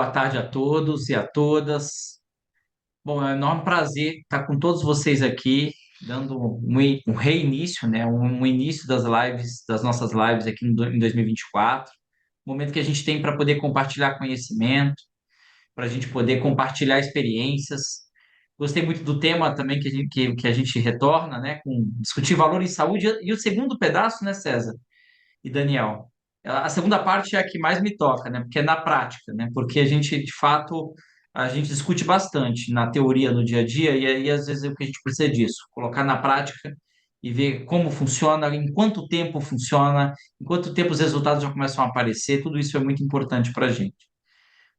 Boa tarde a todos e a todas. Bom, é um enorme prazer estar com todos vocês aqui, dando um reinício, né? Um início das lives, das nossas lives aqui em 2024. Momento que a gente tem para poder compartilhar conhecimento, para a gente poder compartilhar experiências. Gostei muito do tema também que a gente retorna, né? Com discutir valor em saúde. E o segundo pedaço, né, César e Daniel? A segunda parte é a que mais me toca, né? Porque é na prática, né? Porque a gente, de fato, a gente discute bastante na teoria, no dia a dia, e aí às vezes é o que a gente precisa disso, colocar na prática e ver como funciona, em quanto tempo funciona, em quanto tempo os resultados já começam a aparecer, tudo isso é muito importante para a gente.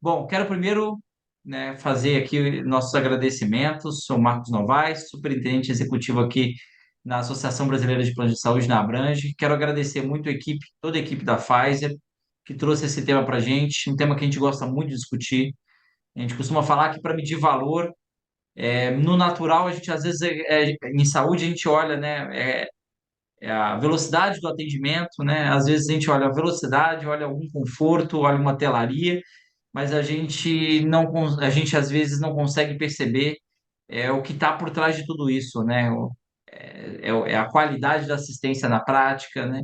Bom, quero primeiro, né, fazer aqui nossos agradecimentos. Sou Marcos Novaes, superintendente executivo aqui na Associação Brasileira de Planos de Saúde, na Abrange. Quero agradecer muito a equipe, toda a equipe da Pfizer, que trouxe esse tema para a gente, um tema que a gente gosta muito de discutir. A gente costuma falar que para medir valor, no natural, a gente às vezes, em saúde, a gente olha, né, é a velocidade do atendimento, né? Às vezes a gente olha a velocidade, olha algum conforto, olha uma telaria, mas a gente às vezes não consegue perceber o que está por trás de tudo isso, né? É a qualidade da assistência na prática, né?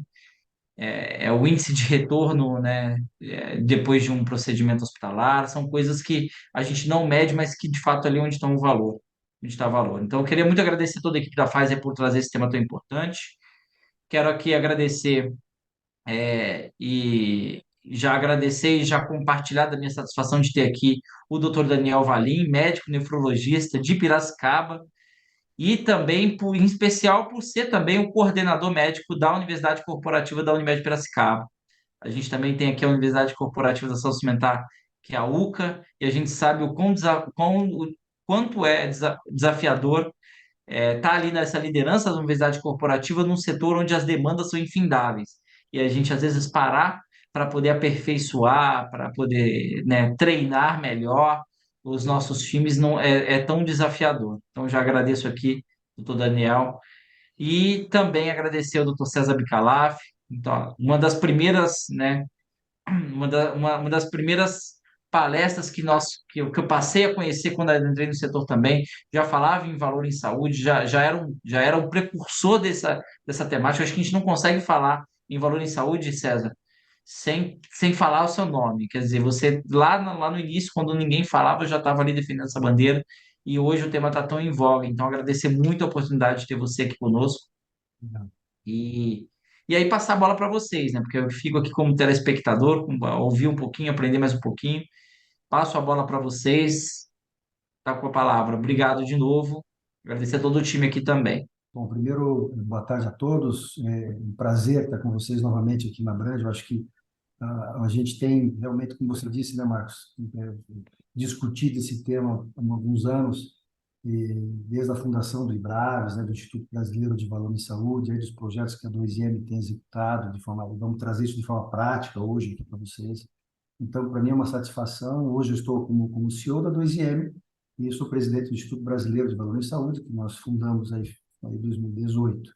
É o índice de retorno, né? Depois de um procedimento hospitalar, são coisas que a gente não mede, mas que de fato ali é onde está o valor, onde está o valor. Então, eu queria muito agradecer toda a equipe da Pfizer por trazer esse tema tão importante. Quero aqui agradecer e já agradecer e já compartilhar da minha satisfação de ter aqui o Dr. Daniel Valim, médico nefrologista de Piracicaba, e também, em especial, por ser também o coordenador médico da Universidade Corporativa da Unimed Piracicaba. A gente também tem aqui a Universidade Corporativa da Saúde Suplementar, que é a UCA, e a gente sabe o quanto é desafiador tá ali nessa liderança da universidade corporativa num setor onde as demandas são infindáveis. E a gente, às vezes, parar para poder aperfeiçoar, para poder, né, treinar melhor os nossos times não é tão desafiador. Então, já agradeço aqui, doutor Daniel, e também agradecer ao doutor César Bicalaf. Então, uma das primeiras, né, uma das primeiras palestras que eu passei a conhecer quando eu entrei no setor também, já falava em valor em saúde, já era um precursor dessa temática. Acho que a gente não consegue falar em valor em saúde, César, sem falar o seu nome. Quer dizer, você lá no início, quando ninguém falava, eu já estava ali defendendo essa bandeira, e hoje o tema está tão em voga. Então, agradecer muito a oportunidade de ter você aqui conosco. E, e aí passar a bola para vocês, né? Porque eu fico aqui como telespectador, ouvir um pouquinho, aprender mais um pouquinho. Passo a bola para vocês. Tá com a palavra. Obrigado de novo. Agradecer a todo o time aqui também. Bom, primeiro, boa tarde a todos. É um prazer estar com vocês novamente aqui na Brand. Eu acho que a gente tem realmente, como você disse, né, Marcos, discutido esse tema há alguns anos, e desde a fundação do IBRAVES, né, do Instituto Brasileiro de Valor em Saúde, aí dos projetos que a 2M tem executado de forma, vamos trazer isso de forma prática hoje aqui para vocês. Então, para mim é uma satisfação. Hoje eu estou como CEO da 2M e sou presidente do Instituto Brasileiro de Valor em Saúde, que nós fundamos aí em 2018.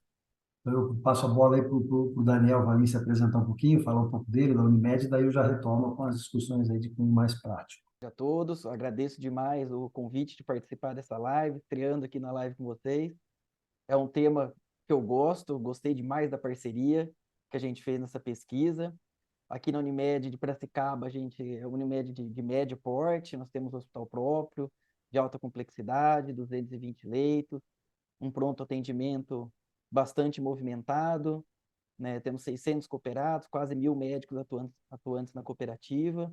Então, eu passo a bola aí para o Daniel Valim se apresentar um pouquinho, falar um pouco dele, da Unimed, daí eu já retomo com as discussões aí de cunho mais prático. A todos, agradeço demais o convite de participar dessa live, estreando aqui na live com vocês. É um tema que eu gosto, gostei demais da parceria que a gente fez nessa pesquisa. Aqui na Unimed de Piracicaba, a gente é uma Unimed de médio porte, nós temos um hospital próprio, de alta complexidade, 220 leitos, um pronto atendimento bastante movimentado, né? Temos 600 cooperados, quase 1.000 médicos atuantes na cooperativa.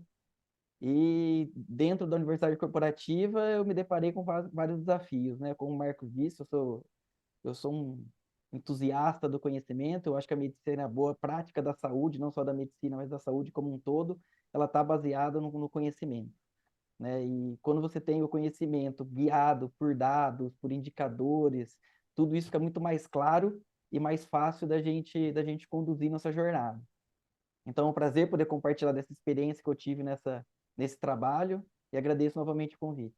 E dentro da universidade corporativa, eu me deparei com vários desafios, né? Como o Marcos disse, eu sou um entusiasta do conhecimento. Eu acho que a medicina é a boa prática da saúde, não só da medicina, mas da saúde como um todo, ela está baseada no conhecimento, né? E quando você tem o conhecimento guiado por dados, por indicadores, tudo isso fica muito mais claro e mais fácil da gente conduzir nossa jornada. Então, é um prazer poder compartilhar dessa experiência que eu tive nesse trabalho e agradeço novamente o convite.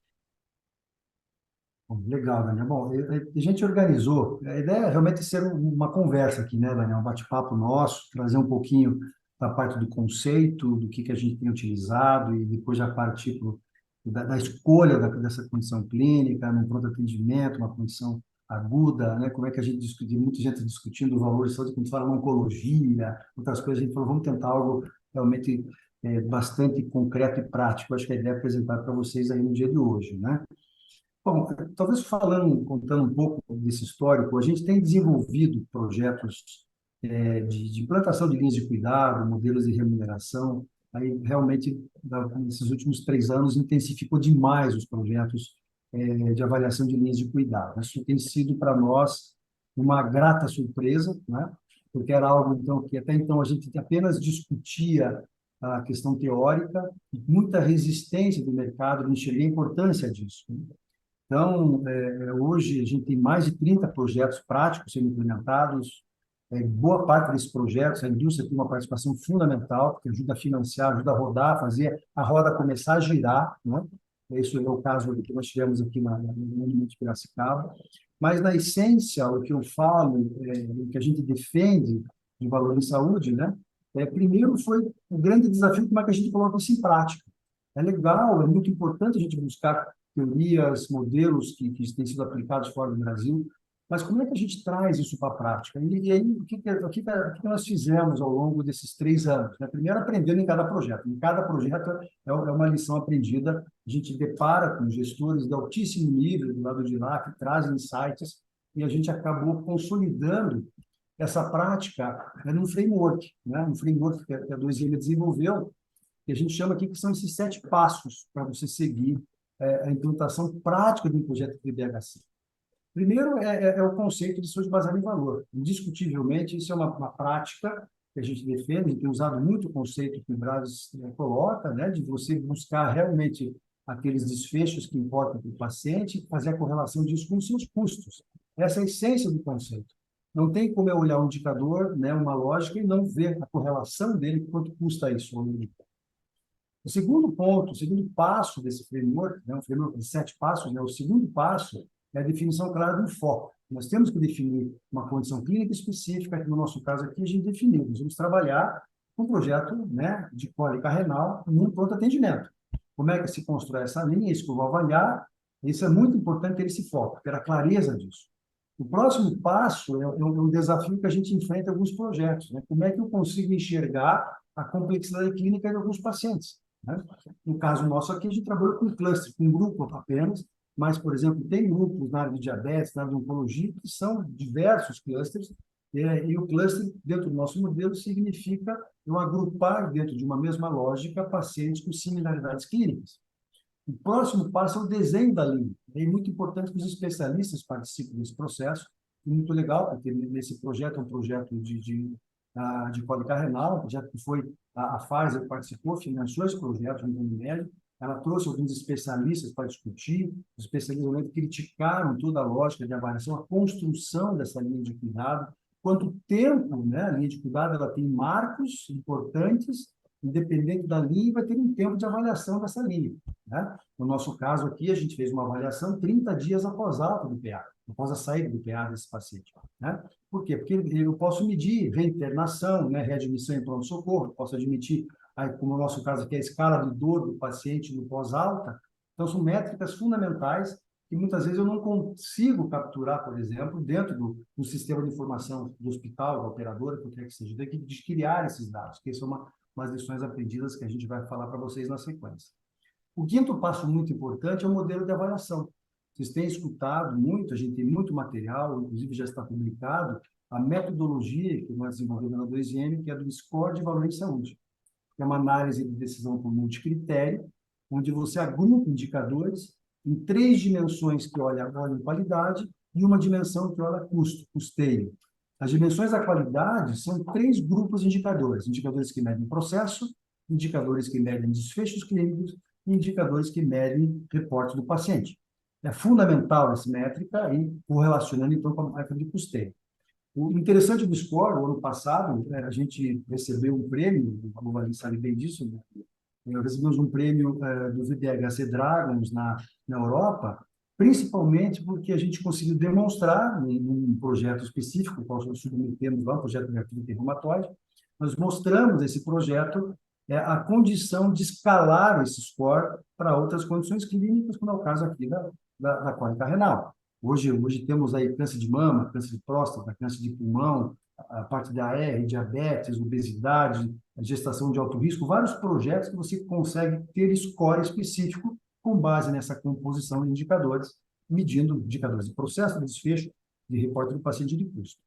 Bom, legal, Daniel. Bom, a gente organizou, a ideia é realmente ser uma conversa aqui, né, Daniel? Um bate-papo nosso, trazer um pouquinho da parte do conceito, do que a gente tem utilizado, e depois já partir da escolha dessa condição clínica, num pronto atendimento, uma condição aguda, né? Como é que a gente discute, muita gente discutindo o valor de saúde, quando fala em oncologia, outras coisas, a gente falou, vamos tentar algo realmente bastante concreto e prático. Acho que a ideia é apresentar para vocês aí no dia de hoje, né? Bom, talvez contando um pouco desse histórico, a gente tem desenvolvido projetos de implantação de linhas de cuidado, modelos de remuneração. Aí, realmente, nesses últimos 3 anos, intensificou demais os projetos de avaliação de linhas de cuidado. Isso tem sido, para nós, uma grata surpresa, né? Porque era algo então, que até então a gente apenas discutia a questão teórica e muita resistência do mercado de enxergar a importância disso. Então, hoje, a gente tem mais de 30 projetos práticos sendo implementados. Boa parte desses projetos, a indústria tem uma participação fundamental, porque ajuda a financiar, ajuda a rodar, fazer a roda começar a girar, né? Isso é o caso que nós tivemos aqui no Monumento de Piracicaba. Mas, na essência, o que eu falo, o que a gente defende de valor em saúde, né? Primeiro foi o grande desafio, como é que a gente coloca isso em prática. É legal, é muito importante a gente buscar teorias, modelos que têm sido aplicados fora do Brasil, mas como é que a gente traz isso para a prática? E aí, o que nós fizemos ao longo desses 3 anos? Né? Primeiro, aprendendo em cada projeto. Em cada projeto é uma lição aprendida. A gente depara com gestores de altíssimo nível do lado de lá, que trazem insights, e a gente acabou consolidando essa prática num framework, né? Um framework que a 2M desenvolveu, que a gente chama aqui que são esses 7 passos para você seguir a implantação prática de um projeto de BHC. Primeiro o conceito de saúde baseada em valor. Indiscutivelmente, isso é uma prática que a gente defende, a gente tem usado muito o conceito que o Braz coloca, né, de você buscar realmente aqueles desfechos que importam para o paciente e fazer a correlação disso com os seus custos. Essa é a essência do conceito. Não tem como eu olhar um indicador, né, uma lógica, e não ver a correlação dele, quanto custa isso. O segundo ponto, o segundo passo desse framework, né, um framework de 7 passos, né, o segundo passo é a definição clara do foco. Nós temos que definir uma condição clínica específica, que no nosso caso aqui a gente definiu. Nós vamos trabalhar com um projeto, né, de cólica renal num pronto atendimento. Como é que se constrói essa linha? Isso que eu vou avaliar. Isso é muito importante ter esse foco, ter a clareza disso. O próximo passo é um desafio que a gente enfrenta em alguns projetos. Né? Como é que eu consigo enxergar a complexidade clínica de alguns pacientes? Né? No caso nosso aqui, a gente trabalha com cluster, com um grupo apenas, mas, por exemplo, tem grupos na área de diabetes, na área de oncologia, que são diversos clusters, e o cluster, dentro do nosso modelo, significa eu agrupar, dentro de uma mesma lógica, pacientes com similaridades clínicas. O próximo passo é o desenho da linha. É muito importante que os especialistas participem desse processo, e muito legal, porque nesse projeto é um projeto de cólica renal, um projeto que foi a Pfizer participou, financiou esse projeto no Unimed. Ela trouxe alguns especialistas para discutir, os especialistas criticaram toda a lógica de avaliação, a construção dessa linha de cuidado, quanto tempo, né, a linha de cuidado ela tem marcos importantes, independente da linha, vai ter um tempo de avaliação dessa linha. Né? No nosso caso aqui, a gente fez uma avaliação 30 dias após a alta do PA, após a saída do PA desse paciente. Né? Por quê? Porque eu posso medir reinternação, né, readmissão em pronto-socorro, posso admitir, aí, como no nosso caso aqui, a escala de dor do paciente no pós-alta. Então, são métricas fundamentais que muitas vezes eu não consigo capturar, por exemplo, dentro do sistema de informação do hospital, da operadora, qualquer que seja, tem que criar esses dados, que são umas lições aprendidas que a gente vai falar para vocês na sequência. O quinto passo muito importante é o modelo de avaliação. Vocês têm escutado muito, a gente tem muito material, inclusive já está publicado, a metodologia que nós desenvolvemos na 2M, que é do Score de Valor em Saúde. É uma análise de decisão por multicritério, onde você agrupa indicadores em 3 dimensões que olham qualidade e uma dimensão que olha custo, custeio. As dimensões da qualidade são 3 grupos de indicadores. Indicadores que medem processo, indicadores que medem desfechos clínicos e indicadores que medem reporte do paciente. É fundamental essa métrica e correlacionando, então, com a métrica de custeio. O interessante do Score, o ano passado, a gente recebeu um prêmio, o Valim sabe bem disso, né? Recebemos um prêmio do VDHC Dragons na Europa, principalmente porque a gente conseguiu demonstrar, em um projeto específico, qual nós submetemos lá, um projeto de artrite reumatoide, nós mostramos esse projeto a condição de escalar esse score para outras condições clínicas, como é o caso aqui da cólica renal. Hoje temos aí câncer de mama, câncer de próstata, câncer de pulmão, a parte da AR, diabetes, obesidade, gestação de alto risco, vários projetos que você consegue ter score específico com base nessa composição de indicadores, medindo indicadores de processo, de desfecho, de reporte do paciente e de custo.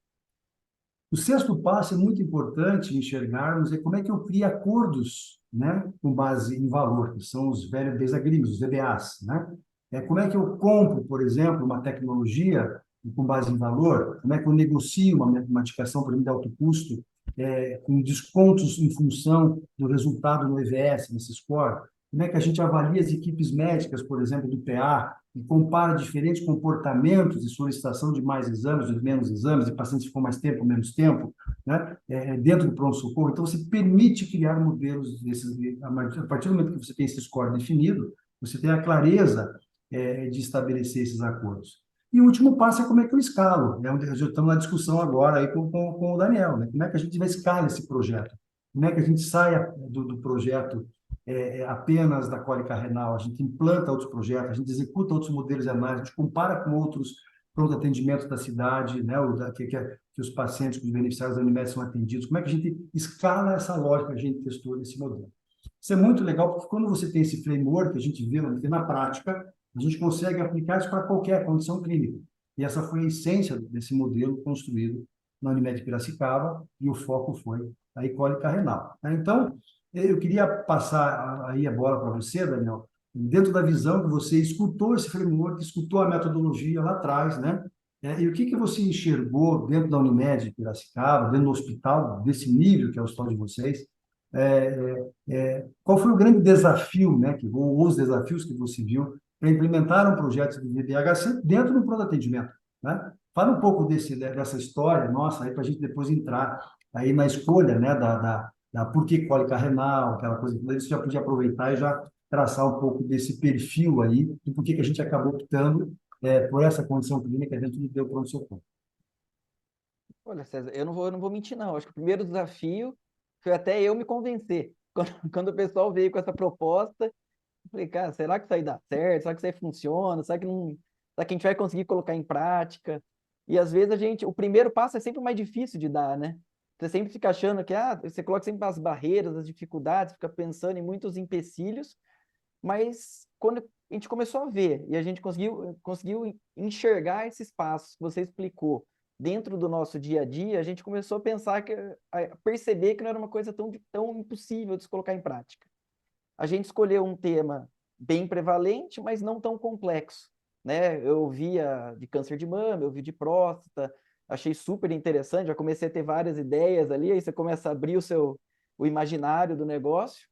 O sexto passo é muito importante enxergarmos como é que eu crio acordos, né, com base em valor, que são os value based agreements, os VBAs, né? Como é que eu compro, por exemplo, uma tecnologia com base em valor? Como é que eu negocio uma indicação, por exemplo, de alto custo, com descontos em função do resultado no EVS, nesse score? Como é que a gente avalia as equipes médicas, por exemplo, do PA, e compara diferentes comportamentos de solicitação de mais exames, de menos exames, de pacientes que ficam mais tempo, menos tempo, né? Dentro do pronto-socorro. Então, você permite criar modelos desses, a partir do momento que você tem esse score definido, você tem a clareza de estabelecer esses acordos. E o último passo é como é que eu escalo. Já estamos na discussão agora aí com o Daniel, né? Como é que a gente vai escalar esse projeto? Como é que a gente saia do projeto apenas da cólica renal, a gente implanta outros projetos, a gente executa outros modelos de análise, a gente compara com outros pronto atendimento da cidade, né, que os pacientes, que os beneficiários da Unimed são atendidos. Como é que a gente escala essa lógica que a gente testou nesse modelo? Isso é muito legal, porque quando você tem esse framework, a gente vê na prática, a gente consegue aplicar isso para qualquer condição clínica. E essa foi a essência desse modelo construído na Unimed Piracicaba, e o foco foi a cólica renal. Então, eu queria passar aí a bola para você, Daniel, dentro da visão que você escutou esse framework, escutou a metodologia lá atrás, né? E o que você enxergou dentro da Unimed Piracicaba, dentro do hospital, desse nível que é o hospital de vocês? Qual foi o grande desafio, né, ou os desafios que você viu para implementar um projeto de VBHC dentro do pronto atendimento, né? Fala um pouco dessa história nossa aí para a gente depois entrar aí na escolha, né, da por que cólica renal, aquela coisa. Daí você já podia aproveitar e já traçar um pouco desse perfil aí do porquê que a gente acabou optando por essa condição clínica dentro do pronto-socorro. Olha, César, eu não vou mentir, não. Acho que o primeiro desafio foi até eu me convencer. Quando o pessoal veio com essa proposta, eu falei, cara, será que isso aí dá certo? Será que isso aí funciona? Será que não, será que a gente vai conseguir colocar em prática? E às vezes o primeiro passo é sempre o mais difícil de dar, né? Você sempre fica achando que, você coloca sempre as barreiras, as dificuldades, fica pensando em muitos empecilhos, mas quando a gente começou a ver e a gente conseguiu enxergar esses passos que você explicou dentro do nosso dia a dia, a gente começou a pensar a perceber que não era uma coisa tão impossível de se colocar em prática. A gente escolheu um tema bem prevalente, mas não tão complexo, né? Eu via de câncer de mama, eu vi de próstata, achei super interessante, já comecei a ter várias ideias ali, aí você começa a abrir o imaginário do negócio,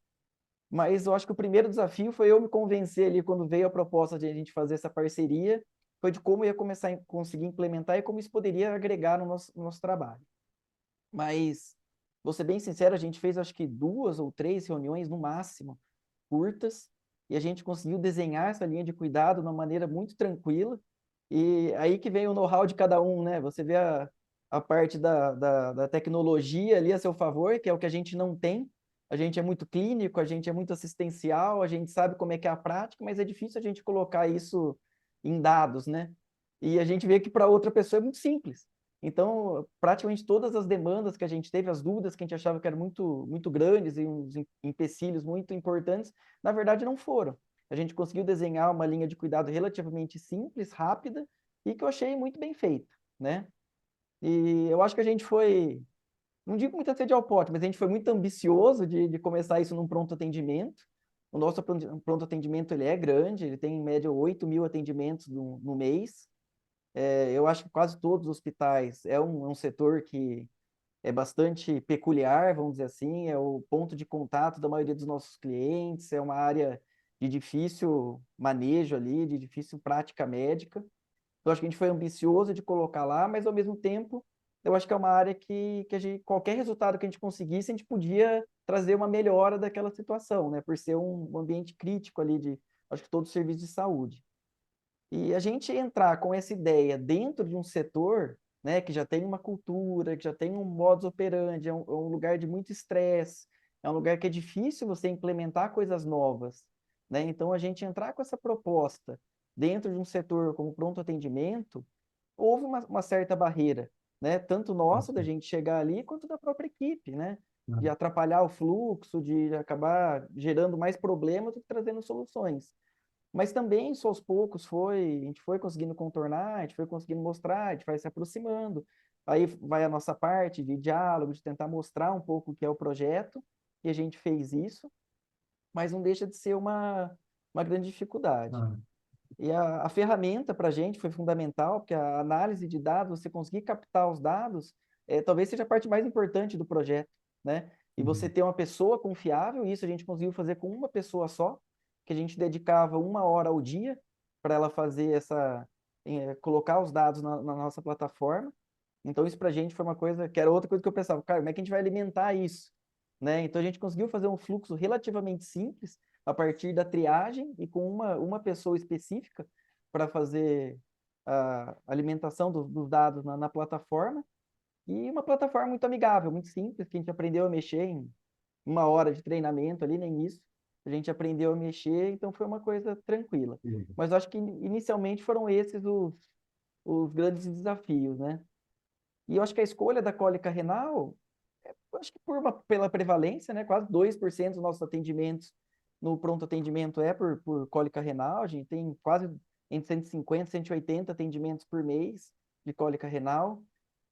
mas eu acho que o primeiro desafio foi eu me convencer ali, quando veio a proposta de a gente fazer essa parceria, foi de como eu ia começar a conseguir implementar e como isso poderia agregar no nosso trabalho. Mas, vou ser bem sincero, a gente fez acho que 2 ou 3 reuniões no máximo, curtas, e a gente conseguiu desenhar essa linha de cuidado de uma maneira muito tranquila, e aí que vem o know-how de cada um, né? Você vê a parte da tecnologia ali a seu favor, que é o que a gente não tem. A gente é muito clínico, a gente é muito assistencial, a gente sabe como é que é a prática, mas é difícil a gente colocar isso em dados, né? E a gente vê que para outra pessoa é muito simples. Então, praticamente todas as demandas que a gente teve, as dúvidas que a gente achava que eram muito grandes e uns empecilhos muito importantes, na verdade não foram. A gente conseguiu desenhar uma linha de cuidado relativamente simples, rápida e que eu achei muito bem feita, né? E eu acho que a gente foi, não digo muita sede ao pote, mas a gente foi muito ambicioso de começar isso num pronto atendimento. O nosso pronto atendimento ele é grande, ele tem em média 8.000 atendimentos no mês. Eu acho que quase todos os hospitais é um setor que é bastante peculiar, vamos dizer assim, é o ponto de contato da maioria dos nossos clientes, é uma área de difícil manejo ali, de difícil prática médica. Então, acho que a gente foi ambicioso de colocar lá, mas ao mesmo tempo, eu acho que é uma área que qualquer resultado que a gente conseguisse, a gente podia trazer uma melhora daquela situação, né? Por ser um ambiente crítico ali acho que todo o serviço de saúde. E a gente entrar com essa ideia dentro de um setor, né, que já tem uma cultura, que já tem um modus operandi, é um lugar de muito estresse, é um lugar que é difícil você implementar coisas novas, né? Então, a gente entrar com essa proposta dentro de um setor como pronto atendimento, houve uma certa barreira, né? Tanto nossa, da gente chegar ali, quanto da própria equipe, né? De atrapalhar o fluxo, de acabar gerando mais problemas do que trazendo soluções. Mas também, isso aos poucos, a gente foi conseguindo contornar, a gente foi conseguindo mostrar, a gente vai se aproximando. Aí vai a nossa parte de diálogo, de tentar mostrar um pouco o que é o projeto, e a gente fez isso, mas não deixa de ser uma grande dificuldade. Ah, E a ferramenta para a gente foi fundamental, porque a análise de dados, você conseguir captar os dados, talvez seja a parte mais importante do projeto, né? E você ter uma pessoa confiável, isso a gente conseguiu fazer com uma pessoa só, que a gente dedicava 1 hora ao dia para ela fazer colocar os dados na nossa plataforma. Então, isso para a gente foi uma coisa, que era outra coisa que eu pensava, cara, como é que a gente vai alimentar isso? Né? Então, a gente conseguiu fazer um fluxo relativamente simples, a partir da triagem e com uma pessoa específica para fazer a alimentação dos dados na plataforma. E uma plataforma muito amigável, muito simples, que a gente aprendeu a mexer em 1 hora de treinamento ali, nem isso. A gente aprendeu a mexer, então foi uma coisa tranquila. Mas eu acho que inicialmente foram esses os grandes desafios, né? E eu acho que a escolha da cólica renal, eu acho que pela prevalência, né? Quase 2% dos nossos atendimentos no pronto atendimento é por cólica renal. A gente tem quase entre 150 e 180 atendimentos por mês de cólica renal.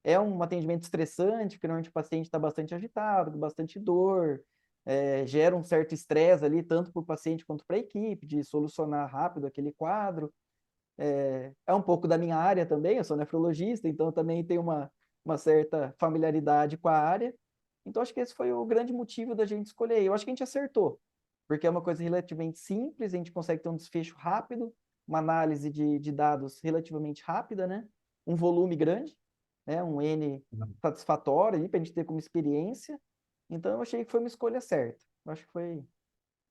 É um atendimento estressante, porque normalmente o paciente está bastante agitado, com bastante dor, gera um certo estresse ali, tanto para o paciente quanto para a equipe, de solucionar rápido aquele quadro. É um pouco da minha área também, eu sou nefrologista, então também tenho uma certa familiaridade com a área. Então, acho que esse foi o grande motivo da gente escolher. Eu acho que a gente acertou, porque é uma coisa relativamente simples, a gente consegue ter um desfecho rápido, uma análise de dados relativamente rápida, né? Um volume grande, né? Um N satisfatório para a gente ter como experiência. Então, eu achei que foi uma escolha certa. Eu acho que foi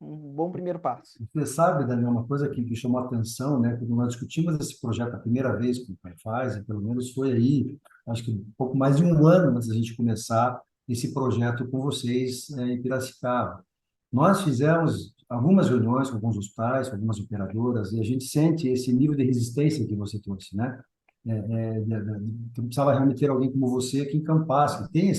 um bom primeiro passo. Você sabe, Daniel, uma coisa que chamou a atenção, né? Quando nós discutimos esse projeto a primeira vez com o Pfizer, pelo menos foi aí, acho que um pouco mais de um ano antes da gente começar esse projeto com vocês, em Piracicaba. Nós fizemos algumas reuniões com alguns hospitais, com algumas operadoras, e a gente sente esse nível de resistência que você trouxe, né? Que precisava realmente ter alguém como você que encampasse, que tem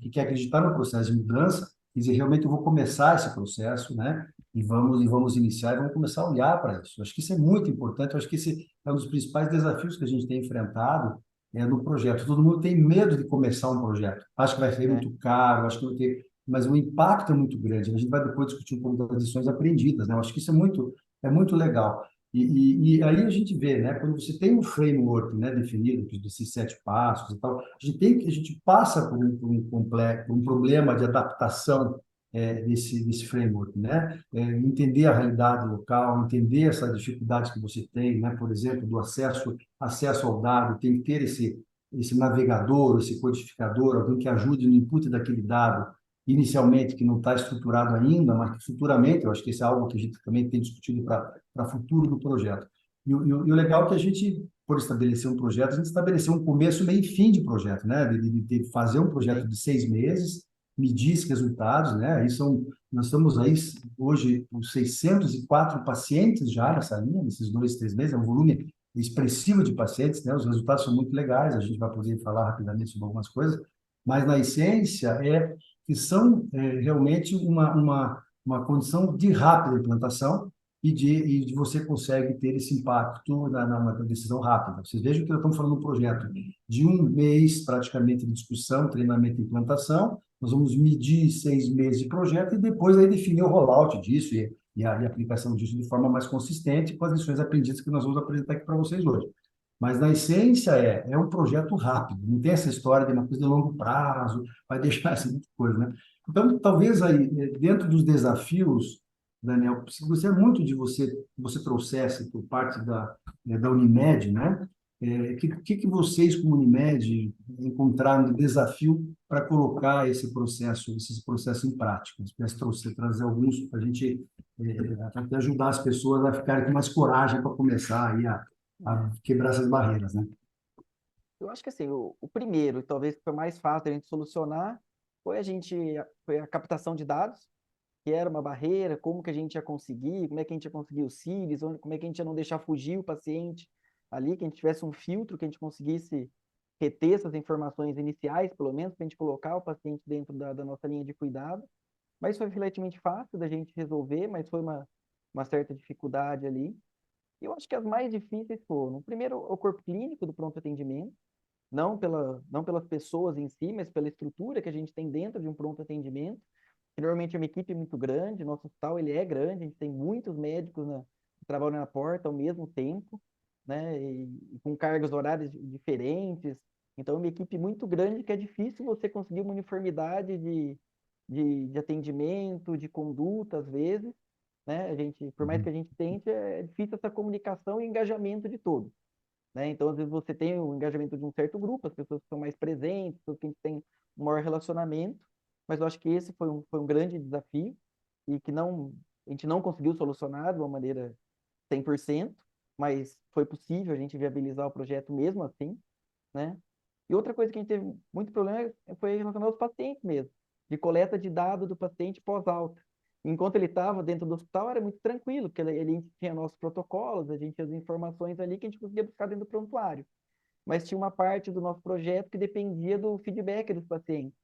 que quer acreditar no processo de mudança, e dizer, realmente eu vou começar esse processo, né? E vamos iniciar e vamos começar a olhar para isso. Acho que isso é muito importante, eu acho que esse é um dos principais desafios que a gente tem enfrentado no projeto. Todo mundo tem medo de começar um projeto. Acho que vai ser Né? muito caro, acho que vai ter... Mas o impacto é muito grande. A gente vai depois discutir um pouco das lições aprendidas, né? Eu acho que isso é muito legal. E aí a gente vê, né, quando você tem um framework, né, definido, desses 7 passos e tal, a gente passa por um problema de adaptação desse framework, né? Entender a realidade local, entender essa dificuldade que você tem, né? Por exemplo, do acesso ao dado, tem que ter esse navegador, esse codificador, alguém que ajude no input daquele dado, inicialmente que não está estruturado ainda, mas que futuramente, eu acho que isso é algo que a gente também tem discutido para futuro do projeto. E o legal é que a gente, por estabelecer um projeto, a gente estabeleceu um começo, meio e fim de projeto, né? De fazer um projeto Sim. de 6 meses, medir esses resultados, né? Nós estamos aí hoje com 604 pacientes já nessa linha, nesses 2, 3 meses, é um volume expressivo de pacientes, né? Os resultados são muito legais, a gente vai poder falar rapidamente sobre algumas coisas, mas na essência que são realmente uma condição de rápida implantação e de você consegue ter esse impacto na decisão rápida. Vocês vejam que nós estamos falando de um projeto de um mês praticamente de discussão, treinamento e implantação. Nós vamos medir 6 meses de projeto e depois aí definir o rollout disso e a aplicação disso de forma mais consistente com as lições aprendidas que nós vamos apresentar aqui para vocês hoje. Mas, na essência, é um projeto rápido, não tem essa história de uma coisa de longo prazo, vai deixar essa muita coisa, né? Então, talvez aí, dentro dos desafios, Daniel, se gostaria muito de você trouxesse por parte da Unimed, né? Que vocês, como Unimed, encontraram de desafio para colocar esse processo em prática? Se pudesse trazer alguns para a gente até ajudar as pessoas a ficarem com mais coragem para começar aí a É. quebrar essas barreiras, né? Eu acho que assim, o primeiro, e talvez que foi mais fácil a gente solucionar, foi a captação de dados, que era uma barreira, como que a gente ia conseguir, como é que a gente ia conseguir os CIRs, como é que a gente ia não deixar fugir o paciente ali, que a gente tivesse um filtro, que a gente conseguisse reter essas informações iniciais, pelo menos, para a gente colocar o paciente dentro da nossa linha de cuidado. Mas foi relativamente fácil da gente resolver, mas foi uma certa dificuldade ali. E eu acho que as mais difíceis foram, primeiro, o corpo clínico do pronto atendimento, não pelas pessoas em si, mas pela estrutura que a gente tem dentro de um pronto atendimento. Que normalmente é uma equipe muito grande, nosso hospital ele é grande, a gente tem muitos médicos que trabalham na porta ao mesmo tempo, né, e com cargas horárias diferentes. Então, é uma equipe muito grande que é difícil você conseguir uma uniformidade de atendimento, de conduta, às vezes, né? Por mais que a gente tente, é difícil essa comunicação e engajamento de todos, né? Então, às vezes você tem o engajamento de um certo grupo, as pessoas que são mais presentes, as pessoas que a gente tem um maior relacionamento, mas eu acho que esse foi um grande desafio e que a gente não conseguiu solucionar de uma maneira 100%, mas foi possível a gente viabilizar o projeto mesmo assim, né? E outra coisa que a gente teve muito problema foi relacionado aos pacientes mesmo, de coleta de dados do paciente pós-alta. Enquanto ele estava dentro do hospital, era muito tranquilo, porque ele tinha nossos protocolos, a gente tinha as informações ali que a gente conseguia buscar dentro do prontuário. Mas tinha uma parte do nosso projeto que dependia do feedback dos pacientes,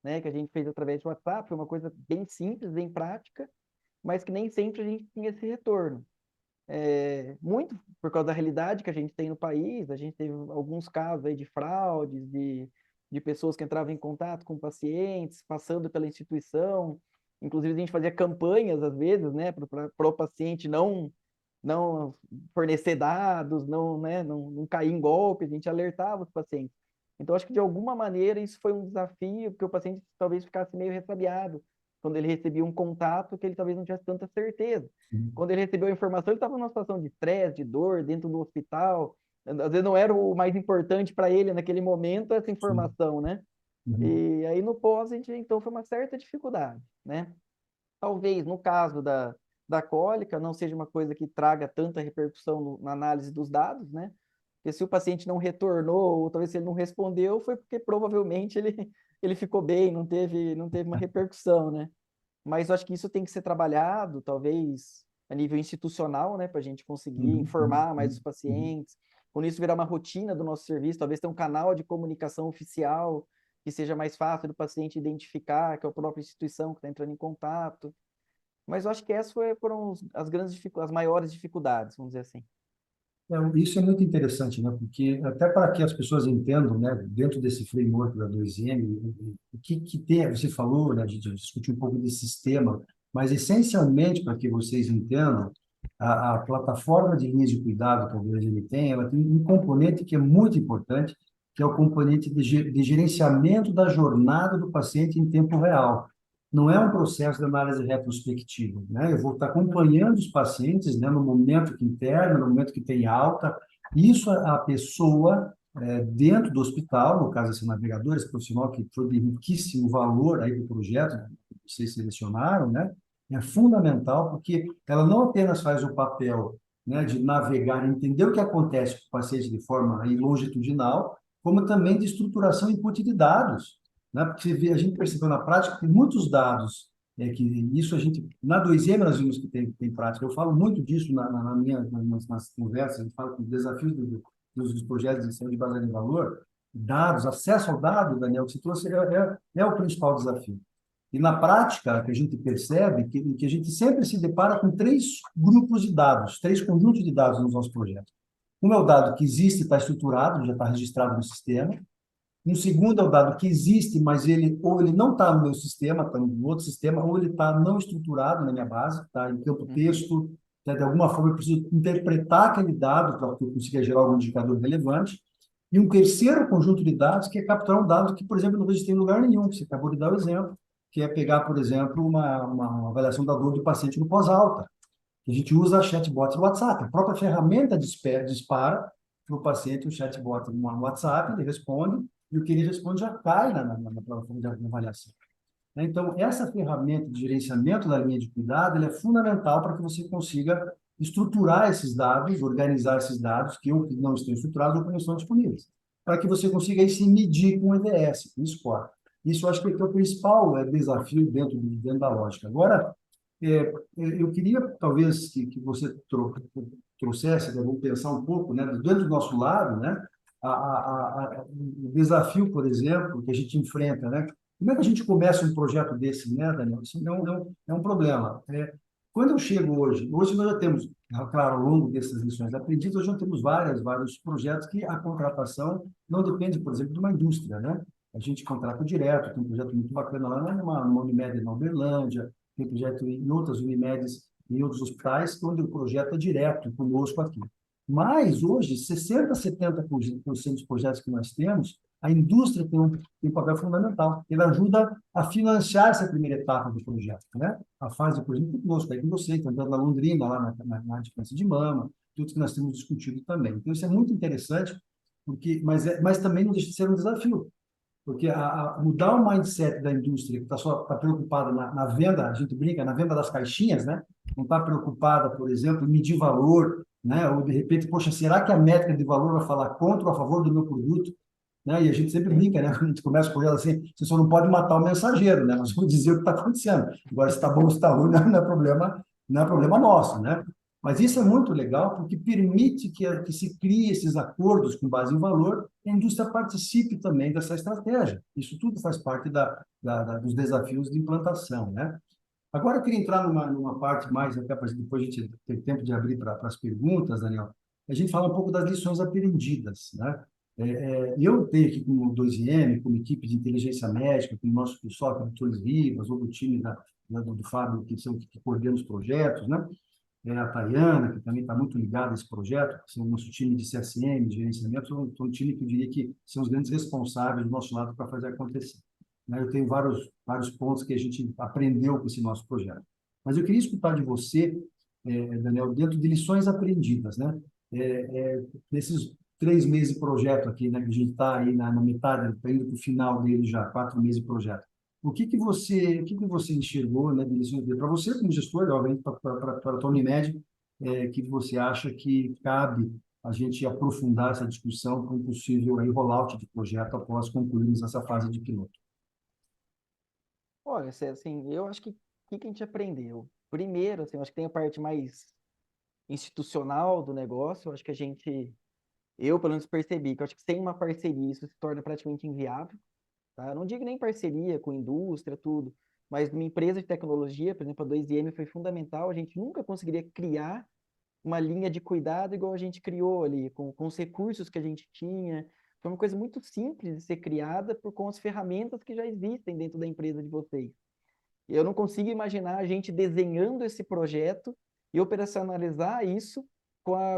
né? Que a gente fez através de WhatsApp, foi uma coisa bem simples, bem prática, mas que nem sempre a gente tinha esse retorno. Muito por causa da realidade que a gente tem no país, a gente teve alguns casos aí de fraudes, de pessoas que entravam em contato com pacientes, passando pela instituição, inclusive a gente fazia campanhas às vezes, né, para o paciente não fornecer dados, não cair em golpe, a gente alertava os pacientes. Então, acho que de alguma maneira isso foi um desafio, porque o paciente talvez ficasse meio ressabiado quando ele recebia um contato que ele talvez não tivesse tanta certeza. Uhum. Quando ele recebeu a informação, ele estava numa situação de estresse, de dor, dentro do hospital. Às vezes não era o mais importante para ele naquele momento essa Sim. informação, né? Uhum. E aí no pós, então foi uma certa dificuldade, né? Talvez no caso da cólica não seja uma coisa que traga tanta repercussão na análise dos dados, né? Porque se o paciente não retornou, ou talvez se ele não respondeu, foi porque provavelmente ele ficou bem, não teve uma repercussão, né? Mas eu acho que isso tem que ser trabalhado, talvez a nível institucional, né, para a gente conseguir Uhum. informar mais os Uhum. pacientes. Quando isso virar uma rotina do nosso serviço, talvez ter um canal de comunicação oficial que seja mais fácil do paciente identificar, que é a própria instituição que está entrando em contato. Mas eu acho que essas foram as maiores dificuldades, vamos dizer assim. Isso é muito interessante, né? Porque até para que as pessoas entendam, né, dentro desse framework da 2M, o que tem, você falou, né, a gente discutiu um pouco desse sistema, mas essencialmente para que vocês entendam, a plataforma de linhas de cuidado que a 2M tem, ela tem um componente que é muito importante, que é o componente de gerenciamento da jornada do paciente em tempo real. Não é um processo de análise retrospectiva, né? Eu vou estar acompanhando os pacientes, né, no momento que interna, no momento que tem alta. Isso a pessoa dentro do hospital, no caso esse navegador, esse profissional que foi de riquíssimo valor aí do projeto que vocês selecionaram, né? É fundamental porque ela não apenas faz o papel, né, de navegar, entender o que acontece com o paciente de forma aí longitudinal, como também de estruturação e input de dados, né? Porque você vê, a gente percebeu na prática que tem muitos dados, que isso a gente, na 2M nós vimos que tem prática, eu falo muito disso nas conversas, a gente fala que os desafios dos projetos de ensino de base de valor, dados, acesso ao dado, Daniel, que você trouxe, é o principal desafio. E na prática, que a gente percebe que a gente sempre se depara com três grupos de dados, três conjuntos de dados nos nossos projetos. Um é o dado que existe, está estruturado, já está registrado no sistema. Um segundo é o dado que existe, mas ele não está no meu sistema, está no outro sistema, ou ele está não estruturado na minha base, está em campo texto, tá, de alguma forma eu preciso interpretar aquele dado para que eu consiga gerar algum indicador relevante. E um terceiro conjunto de dados que é capturar um dado que, por exemplo, não registrei em lugar nenhum, que você acabou de dar o exemplo, que é pegar, por exemplo, uma avaliação da dor do paciente no pós-alta. A gente usa chatbot no WhatsApp. A própria ferramenta dispara para o paciente o chatbot no WhatsApp, ele responde, e o que ele responde já cai na plataforma de avaliação. Então, essa ferramenta de gerenciamento da linha de cuidado ela é fundamental para que você consiga estruturar esses dados, organizar esses dados que ou não estão estruturados ou que não estão disponíveis. para que você consiga aí se medir com o EVS, com o score. Isso eu acho que é o principal desafio dentro da lógica. Agora, eu queria, talvez, que você trouxesse, né, vamos pensar um pouco, né, dentro do nosso lado, né, o desafio, por exemplo, que a gente enfrenta, né? Como é que a gente começa um projeto desse, né, Daniel? Isso é um problema. Quando eu chego hoje nós já temos, claro, ao longo dessas lições aprendidas, hoje já temos vários projetos que a contratação não depende, por exemplo, de uma indústria, né? A gente contrata direto, tem um projeto muito bacana lá numa Unimed na Uberlândia, tem projeto em outras Unimedes, em outros hospitais, onde o projeto é direto conosco aqui. Mas, hoje, 60% a 70% dos projetos que nós temos, a indústria tem um papel fundamental. Ele ajuda a financiar essa primeira etapa do projeto, né? A fase, por exemplo, conosco, aí com você, cantando na Londrina, lá na de câncer de mama, tudo que nós temos discutido também. Então, isso é muito interessante, mas também não deixa de ser um desafio, porque mudar o mindset da indústria, que está preocupada na venda, a gente brinca, na venda das caixinhas, né? Não está preocupada, por exemplo, em medir valor, né? Ou, de repente, poxa, será que a métrica de valor vai falar contra ou a favor do meu produto? Né? E a gente sempre brinca, né? A gente começa com ela assim, você só não pode matar o mensageiro, né? Nós vamos dizer o que está acontecendo. Agora, se está bom ou se está ruim, não é problema nosso, né? Mas isso é muito legal porque permite que se crie esses acordos com base em valor e a indústria participe também dessa estratégia. Isso tudo faz parte dos desafios de implantação, né? Agora eu queria entrar numa parte mais, até para depois a gente ter tempo de abrir para as perguntas, Daniel. A gente fala um pouco das lições aprendidas, né? Eu tenho aqui como 2IM, como equipe de inteligência médica, com o nosso pessoal, Doutores Vivas, ou do time do Fábio, que coordena os projetos, né? A Tayana, que também está muito ligada a esse projeto, que são o nosso time de CSM, de gerenciamento, são um time que eu diria que são os grandes responsáveis do nosso lado para fazer acontecer. Né? Eu tenho vários pontos que a gente aprendeu com esse nosso projeto. Mas eu queria escutar de você, Daniel, dentro de lições aprendidas, né? Nesses 3 meses de projeto aqui, né, que a gente está aí na metade, está indo para o final dele já, 4 meses de projeto. O que que você enxergou, né, de lições para você como gestor, obviamente para a tua Unimed, que você acha que cabe a gente aprofundar essa discussão para um possível aí, rollout de projeto após concluirmos essa fase de piloto? Olha, assim, eu acho que o que que a gente aprendeu? Primeiro, assim, eu acho que tem a parte mais institucional do negócio, eu acho que eu pelo menos percebi que eu acho que sem uma parceria isso se torna praticamente inviável, tá? Eu não digo nem parceria com indústria, tudo, mas numa empresa de tecnologia, por exemplo, a 2M foi fundamental, a gente nunca conseguiria criar uma linha de cuidado igual a gente criou ali, com os recursos que a gente tinha. Foi uma coisa muito simples de ser criada com as ferramentas que já existem dentro da empresa de vocês. Eu não consigo imaginar a gente desenhando esse projeto e operacionalizar isso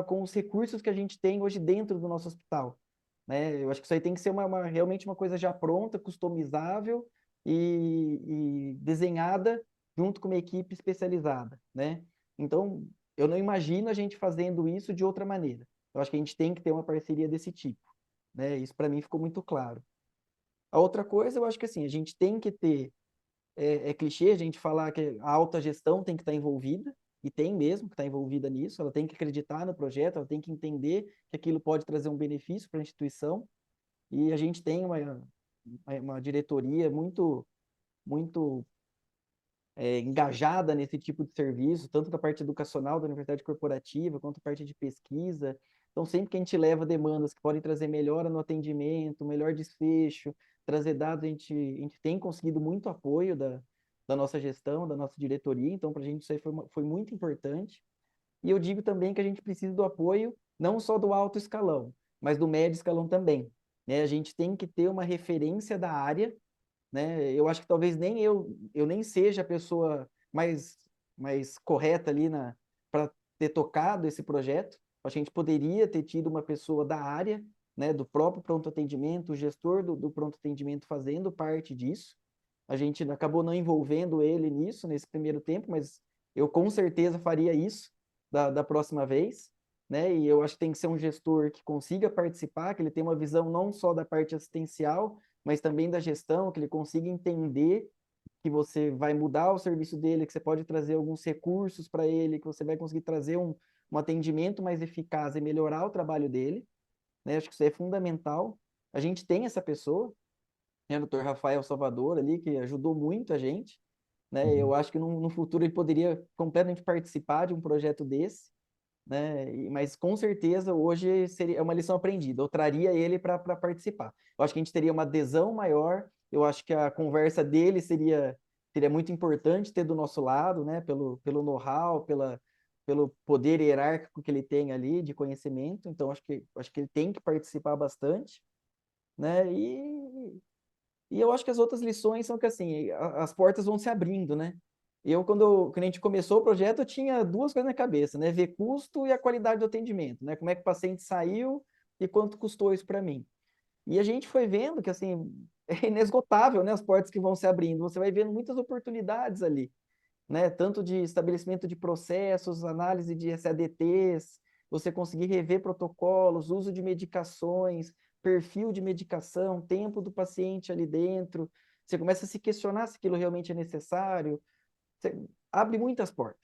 com os recursos que a gente tem hoje dentro do nosso hospital. Né? Eu acho que isso aí tem que ser realmente uma coisa já pronta, customizável e desenhada junto com uma equipe especializada. Né? Então, eu não imagino a gente fazendo isso de outra maneira. Eu acho que a gente tem que ter uma parceria desse tipo. Né? Isso para mim ficou muito claro. A outra coisa, eu acho que assim, a gente tem que ter é clichê a gente falar que a alta gestão tem que estar envolvida, e tem mesmo que estar envolvida nisso, ela tem que acreditar no projeto, ela tem que entender que aquilo pode trazer um benefício para a instituição, e a gente tem uma diretoria muito engajada nesse tipo de serviço, tanto da parte educacional da universidade corporativa, quanto a parte de pesquisa. Então, sempre que a gente leva demandas que podem trazer melhora no atendimento, melhor desfecho, trazer dados, a gente tem conseguido muito apoio da nossa gestão, da nossa diretoria, então, para a gente isso aí foi muito importante. E eu digo também que a gente precisa do apoio não só do alto escalão, mas do médio escalão também. Né? A gente tem que ter uma referência da área, né? Eu acho que talvez nem eu nem seja a pessoa mais correta ali para ter tocado esse projeto. Acho que a gente poderia ter tido uma pessoa da área, né, do próprio pronto atendimento, o gestor do pronto atendimento fazendo parte disso. A gente acabou não envolvendo ele nisso nesse primeiro tempo, mas eu com certeza faria isso da próxima vez. Né? E eu acho que tem que ser um gestor que consiga participar, que ele tenha uma visão não só da parte assistencial, mas também da gestão, que ele consiga entender que você vai mudar o serviço dele, que você pode trazer alguns recursos para ele, que você vai conseguir trazer um atendimento mais eficaz e melhorar o trabalho dele. Né? Acho que isso é fundamental. A gente tem essa pessoa, né, o Dr. Rafael Salvador ali, que ajudou muito a gente, né? Eu acho que no futuro ele poderia completamente participar de um projeto desse, né? Mas com certeza hoje seria uma lição aprendida. Eu traria ele para participar. Eu acho que a gente teria uma adesão maior. Eu acho que a conversa dele seria muito importante ter do nosso lado, né? Pelo know-how, pelo poder hierárquico que ele tem ali de conhecimento. Então acho que ele tem que participar bastante, né? E eu acho que as outras lições são que, assim, as portas vão se abrindo, né? Quando a gente começou o projeto, eu tinha duas coisas na cabeça, né? Ver custo e a qualidade do atendimento, né? Como é que o paciente saiu e quanto custou isso para mim. E a gente foi vendo que, assim, é inesgotável, né? As portas que vão se abrindo. Você vai vendo muitas oportunidades ali, né? Tanto de estabelecimento de processos, análise de SADTs, você conseguir rever protocolos, uso de medicações, perfil de medicação, tempo do paciente ali dentro. Você começa a se questionar se aquilo realmente é necessário. Você abre muitas portas.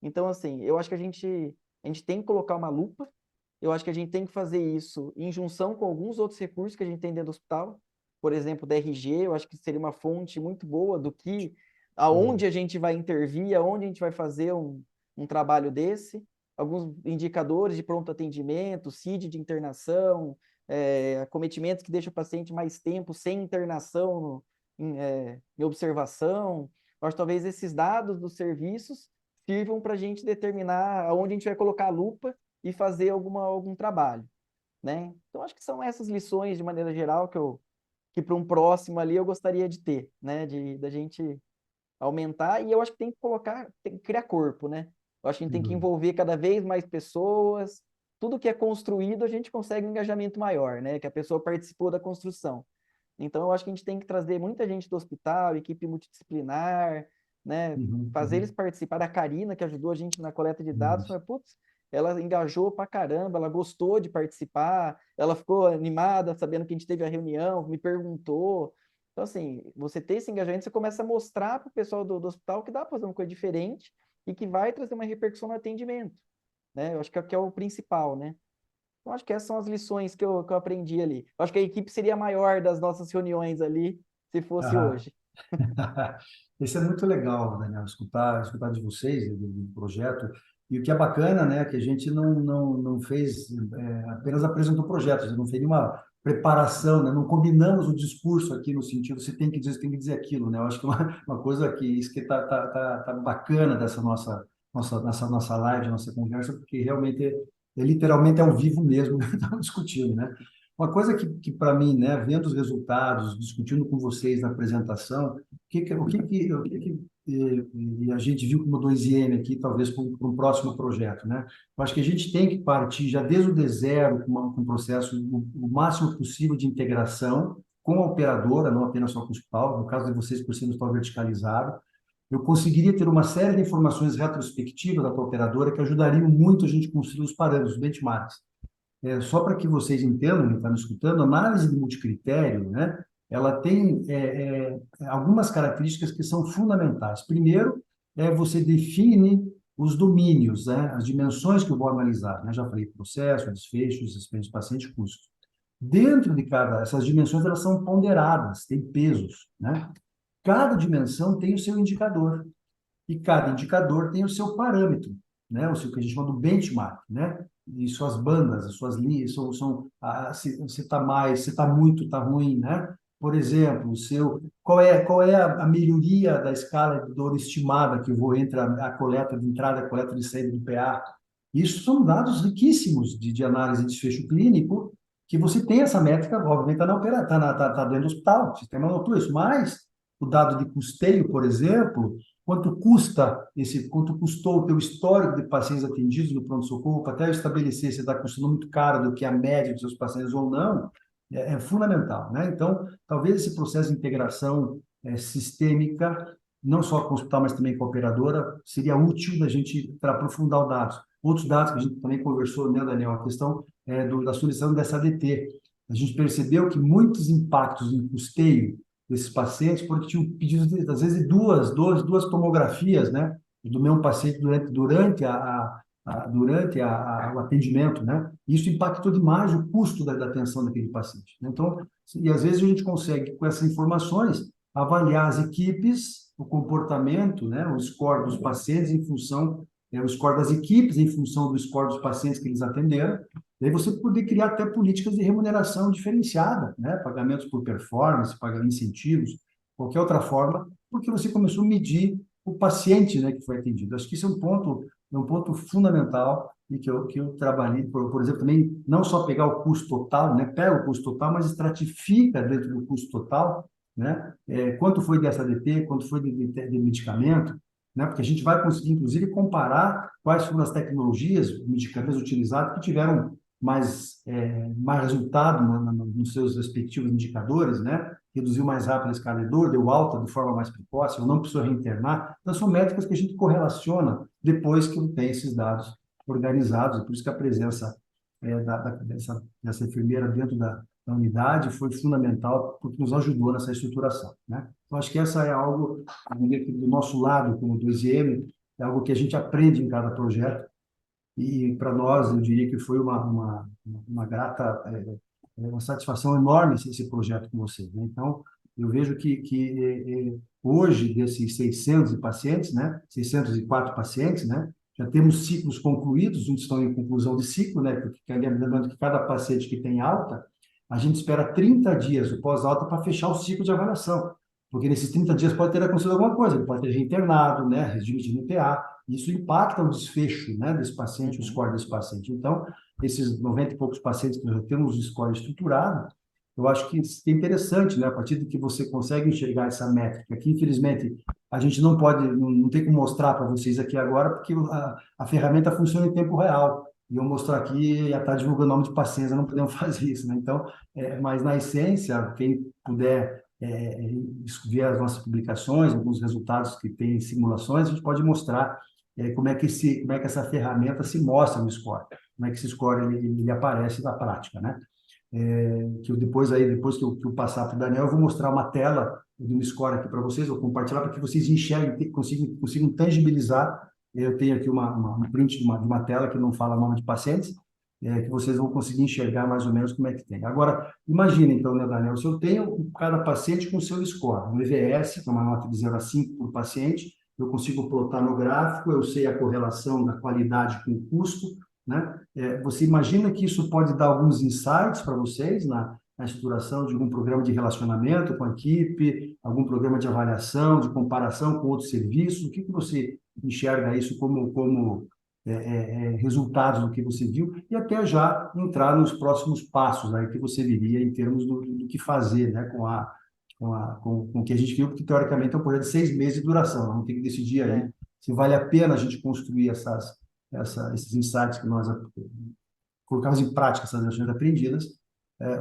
Então, assim, eu acho que a gente tem que colocar uma lupa. Eu acho que a gente tem que fazer isso em junção com alguns outros recursos que a gente tem dentro do hospital. Por exemplo, da RG, eu acho que seria uma fonte muito boa do que, aonde a gente vai intervir, aonde a gente vai fazer um trabalho desse. Alguns indicadores de pronto atendimento, CID de internação, acometimentos que deixam o paciente mais tempo sem internação em observação. Eu acho que talvez esses dados dos serviços sirvam para a gente determinar aonde a gente vai colocar a lupa e fazer algum trabalho, né? Então, acho que são essas lições, de maneira geral, que para um próximo ali eu gostaria de ter, né? Da gente aumentar, e eu acho que tem que criar corpo, né? Eu acho que a gente tem que envolver cada vez mais pessoas, tudo que é construído a gente consegue um engajamento maior, né? Que a pessoa participou da construção. Então, eu acho que a gente tem que trazer muita gente do hospital, equipe multidisciplinar, né? Fazer eles participar. A Karina, que ajudou a gente na coleta de dados, foi, putz, ela engajou pra caramba, ela gostou de participar, ela ficou animada sabendo que a gente teve a reunião, me perguntou. Então, assim, você ter esse engajamento, você começa a mostrar para o pessoal do hospital que dá para fazer uma coisa diferente e que vai trazer uma repercussão no atendimento, né? Eu acho que é o principal, né? Então, acho que essas são as lições que eu aprendi ali. Eu acho que a equipe seria maior das nossas reuniões ali, se fosse Aham. hoje. Isso é muito legal, Daniel, escutar de vocês, do projeto. E o que é bacana, né, que a gente não fez, apenas apresentou projetos, não fez nenhuma preparação, né, não combinamos o discurso aqui no sentido, você tem que dizer aquilo, né? Eu acho que uma coisa que isso que tá bacana dessa nossa live, nossa conversa, porque realmente literalmente ao vivo mesmo, né, estamos discutindo, né? Uma coisa que para mim, né, vendo os resultados, discutindo com vocês na apresentação, e a gente viu como 2IN aqui, talvez para um próximo projeto, né? Eu acho que a gente tem que partir já desde o D0 com um processo o máximo possível de integração com a operadora, não apenas só com o hospital. No caso de vocês, por ser um hospital verticalizado, eu conseguiria ter uma série de informações retrospectivas da tua operadora que ajudariam muito a gente construir os parâmetros, os benchmarks. Só para que vocês entendam, quem está me escutando, a análise de multicritério, né, ela tem algumas características que são fundamentais. Primeiro, você define os domínios, né, as dimensões que eu vou analisar. Né? Já falei processo, desfecho, desempenho do paciente, custo. Dentro de essas dimensões, elas são ponderadas, têm pesos. Né? Cada dimensão tem o seu indicador e cada indicador tem o seu parâmetro, né? O seu que a gente chama do benchmark, né? E suas bandas, as suas linhas se está mais, se está muito, está ruim, né? Por exemplo, qual é a melhoria da escala de dor estimada que eu vou entre a coleta de entrada e a coleta de saída do PA? Isso são dados riquíssimos de análise de desfecho clínico, que você tem essa métrica, obviamente, está dentro do hospital, o sistema anotou isso, mas o dado de custeio, por exemplo, quanto custou o teu histórico de pacientes atendidos no pronto-socorro, para até estabelecer se está custando muito caro do que a média dos seus pacientes ou não, é fundamental, né? Então, talvez esse processo de integração sistêmica, não só com o hospital, mas também com a operadora, seria útil da gente para aprofundar os dados. Outros dados que a gente também conversou, né, Daniel, a questão da solução dessa ADT. A gente percebeu que muitos impactos em custeio desses pacientes, porque tinham pedido, às vezes, duas tomografias, né, do mesmo paciente durante durante o atendimento, né? Isso impactou demais o custo da atenção daquele paciente, né? Então, e às vezes a gente consegue, com essas informações, avaliar as equipes, o comportamento, né? O score dos pacientes em função, o score das equipes em função do score dos pacientes que eles atenderam. Daí você poder criar até políticas de remuneração diferenciada, né? Pagamentos por performance, pagamentos incentivos, qualquer outra forma, porque você começou a medir o paciente, né, que foi atendido. Acho que isso é um ponto fundamental e que eu trabalhei, por exemplo, também não só pegar o custo total, né, pega o custo total, mas estratifica dentro do custo total, né, quanto foi de SADT, quanto foi de medicamento, né, porque a gente vai conseguir, inclusive, comparar quais foram as tecnologias, os medicamentos utilizados que tiveram mais resultado nos seus respectivos indicadores, né, reduziu mais rápido a escala de dor, deu alta de forma mais precoce, ou não precisou reinternar. Então, são métricas que a gente correlaciona depois que tem esses dados organizados, e por isso que a presença dessa enfermeira dentro da unidade foi fundamental, porque nos ajudou nessa estruturação, né? Então, acho que essa é algo, do nosso lado, como do IZM, é algo que a gente aprende em cada projeto, e para nós, eu diria que foi uma grata, uma satisfação enorme esse projeto com vocês, né? Então, eu vejo que hoje, desses 600 pacientes, né, 604 pacientes, né, já temos ciclos concluídos, uns estão em conclusão de ciclo, né, porque lembrando que cada paciente que tem alta, a gente espera 30 dias do pós-alta para fechar o ciclo de avaliação, porque nesses 30 dias pode ter acontecido alguma coisa, ele pode ter reinternado, né, regime de NTA, isso impacta o desfecho, né, desse paciente, o score desse paciente. Então, esses 90 e poucos pacientes que nós já temos o score estruturado, eu acho que é interessante, né, a partir do que você consegue enxergar essa métrica, que infelizmente a gente não pode, não tem como mostrar para vocês aqui agora, porque a ferramenta funciona em tempo real. E eu mostrar aqui e estar divulgando o nome de pacientes, não podemos fazer isso, né? Então, mas na essência, quem puder ver as nossas publicações, alguns resultados que tem em simulações, a gente pode mostrar como é que essa ferramenta se mostra no score, como é que esse score ele aparece na prática, né? Que eu depois que eu passar para o Daniel, eu vou mostrar uma tela de um score aqui para vocês, vou compartilhar para que vocês enxerguem, consigam tangibilizar. Eu tenho aqui um print de uma tela que não fala nome de pacientes, que vocês vão conseguir enxergar mais ou menos como é que tem. Agora, imagine então, né, Daniel, se eu tenho cada paciente com o seu score, um EVS, que é uma nota de 0 a 5 por paciente, eu consigo plotar no gráfico, eu sei a correlação da qualidade com o custo, né? Você imagina que isso pode dar alguns insights para vocês na estruturação de algum programa de relacionamento com a equipe, algum programa de avaliação, de comparação com outros serviços? O que você enxerga isso como resultados do que você viu? E até já entrar nos próximos passos aí que você viria em termos do que fazer, né, com o que a gente viu, porque teoricamente é um projeto de 6 meses de duração. Vamos ter que decidir aí se vale a pena a gente construir esses insights que nós colocamos em prática, essas lições aprendidas,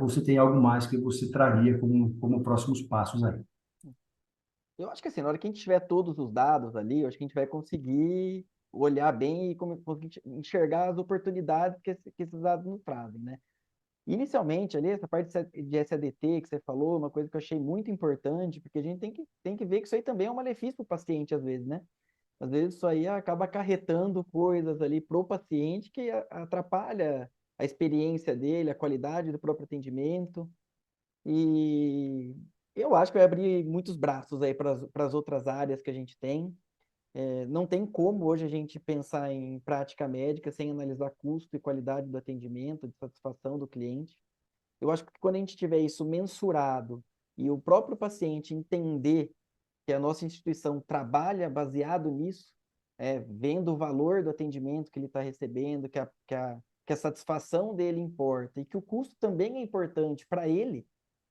ou se tem algo mais que você traria como próximos passos aí. Eu acho que assim, na hora que a gente tiver todos os dados ali, eu acho que a gente vai conseguir olhar bem e conseguir enxergar as oportunidades que esses dados nos trazem, né? Inicialmente, ali, essa parte de SADT que você falou, uma coisa que eu achei muito importante, porque a gente tem que ver que isso aí também é um malefício para o paciente, às vezes, né? Às vezes isso aí acaba acarretando coisas ali para o paciente que atrapalha a experiência dele, a qualidade do próprio atendimento. E eu acho que vai abrir muitos braços aí para as outras áreas que a gente tem. Não tem como hoje a gente pensar em prática médica sem analisar custo e qualidade do atendimento, de satisfação do cliente. Eu acho que quando a gente tiver isso mensurado e o próprio paciente entender que a nossa instituição trabalha baseado nisso, vendo o valor do atendimento que ele está recebendo, que a satisfação dele importa e que o custo também é importante para ele,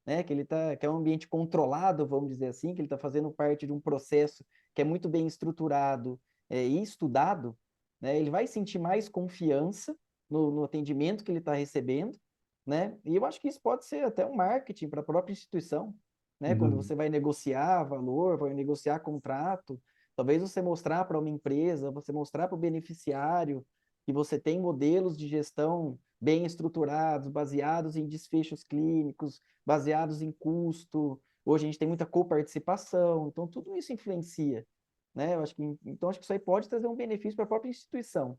né? Que é um ambiente controlado, vamos dizer assim, que ele está fazendo parte de um processo que é muito bem estruturado e estudado, né? Ele vai sentir mais confiança no atendimento que ele está recebendo, né? E eu acho que isso pode ser até um marketing para a própria instituição, né? Quando você vai negociar valor, vai negociar contrato, talvez você mostrar para uma empresa, você mostrar para o beneficiário que você tem modelos de gestão bem estruturados, baseados em desfechos clínicos, baseados em custo. Hoje a gente tem muita coparticipação, então tudo isso influencia, né? Então acho que isso aí pode trazer um benefício para a própria instituição.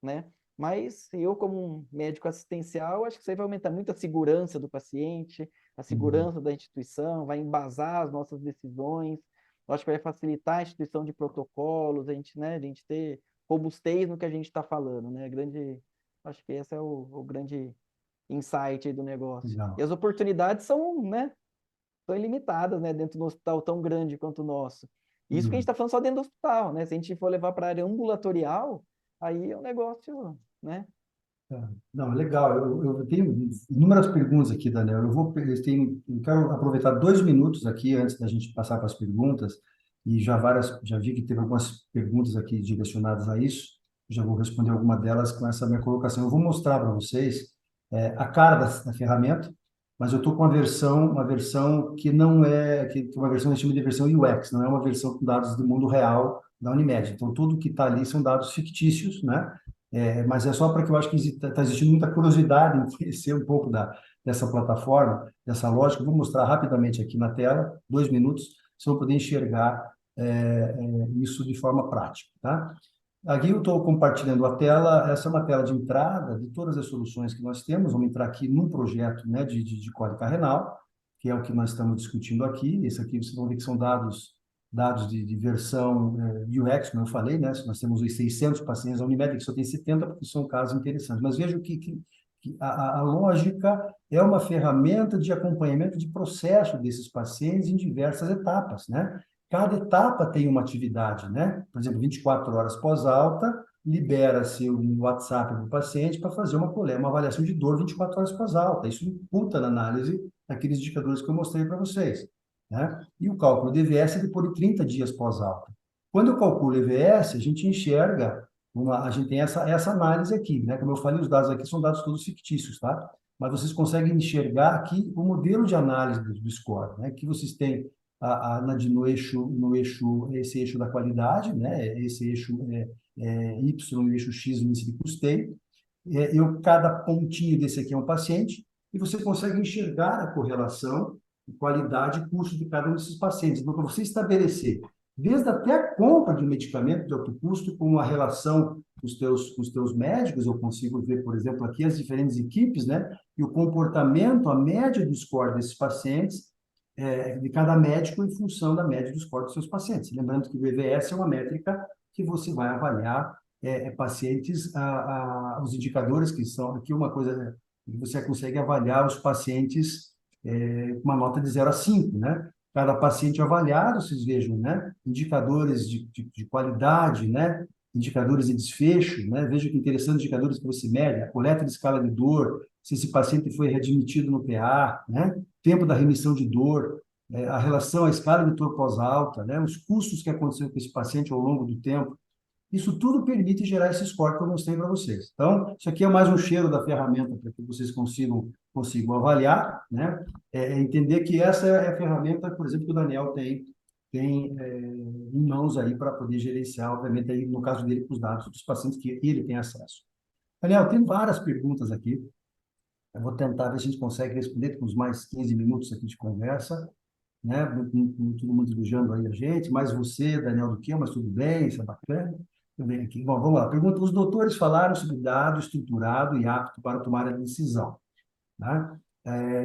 né? Mas eu, como um médico assistencial, acho que isso aí vai aumentar muito a segurança do paciente, a Uhum. segurança da instituição, vai embasar as nossas decisões, eu acho que vai facilitar a instituição de protocolos, a gente, né, a gente ter robustez no que a gente está falando, né? Acho que esse é o grande insight aí do negócio. E Legal. as oportunidades são, né, são ilimitadas, né, dentro de um hospital tão grande quanto o nosso. Isso que a gente Uhum. está falando só dentro do hospital, né? Se a gente for levar para a área ambulatorial, aí é um negócio, né? Tá. Não, legal. Eu tenho inúmeras perguntas aqui, Daniel. Eu quero aproveitar 2 minutos aqui antes da gente passar para as perguntas e já vi que teve algumas perguntas aqui direcionadas a isso. Já vou responder alguma delas com essa minha colocação. Eu vou mostrar para vocês a cara da ferramenta, mas eu estou com uma versão que não é, que é uma versão que a gente chama de versão UX, não é uma versão com dados do mundo real da Unimed. Então, tudo que está ali são dados fictícios, né? Mas é só para que eu acho que está existindo muita curiosidade em conhecer um pouco dessa plataforma, dessa lógica. Eu vou mostrar rapidamente aqui na tela, 2 minutos, só para poder enxergar isso de forma prática, tá? Aqui eu estou compartilhando a tela, essa é uma tela de entrada de todas as soluções que nós temos. Vamos entrar aqui num projeto, né, de cólica renal, que é o que nós estamos discutindo aqui. Esse aqui vocês vão ver que são dados de versão UX, como eu falei, né? Nós temos os 600 pacientes, a Unimed que só tem 70, porque são casos interessantes. Mas veja que a lógica é uma ferramenta de acompanhamento de processo desses pacientes em diversas etapas, né? Cada etapa tem uma atividade, né? Por exemplo, 24 horas pós-alta, libera-se um WhatsApp para o paciente para fazer uma avaliação de dor 24 horas pós-alta. Isso imputa na análise daqueles indicadores que eu mostrei para vocês, né? E o cálculo do EVS é depois de 30 dias pós-alta. Quando eu calculo o EVS, a gente enxerga, a gente tem essa análise aqui, né? Como eu falei, os dados aqui são dados todos fictícios, tá? Mas vocês conseguem enxergar aqui o modelo de análise do score, né? Que vocês têm esse eixo da qualidade, né? Esse eixo Y, o eixo X, o índice de custeio. Cada pontinho desse aqui é um paciente, e você consegue enxergar a correlação qualidade e custo de cada um desses pacientes. Então, para você estabelecer, desde até a compra de um medicamento de alto custo, com a relação com os teus médicos, eu consigo ver, por exemplo, aqui as diferentes equipes, né? E o comportamento, a média do score desses pacientes, de cada médico em função da média do score dos seus pacientes. Lembrando que o EVS é uma métrica que você vai avaliar pacientes, os indicadores que são, aqui uma coisa, que você consegue avaliar os pacientes com uma nota de 0 a 5, né? Cada paciente avaliado, vocês vejam, né? Indicadores de qualidade, né? Indicadores de desfecho, né? Veja que interessante indicadores que você mede, a coleta de escala de dor, se esse paciente foi readmitido no PA, né? Tempo da remissão de dor, a relação à escala de dor pós-alta, né? Os custos que aconteceram com esse paciente ao longo do tempo. Isso tudo permite gerar esse score que eu mostrei para vocês. Então, isso aqui é mais um cheiro da ferramenta para que vocês consigam avaliar, né? Entender que essa é a ferramenta, por exemplo, que o Daniel tem em mãos aí para poder gerenciar, obviamente, aí, no caso dele, com os dados dos pacientes que ele tem acesso. Daniel, tem várias perguntas aqui. Eu vou tentar ver se a gente consegue responder com uns mais 15 minutos aqui de conversa, né? Todo mundo elogiando aí a gente, mais você, Daniel do que, mas tudo bem, isso é bacana. Tudo bem aqui. Bom, vamos lá. Pergunta: os doutores falaram sobre dado estruturado e apto para tomar a decisão, né?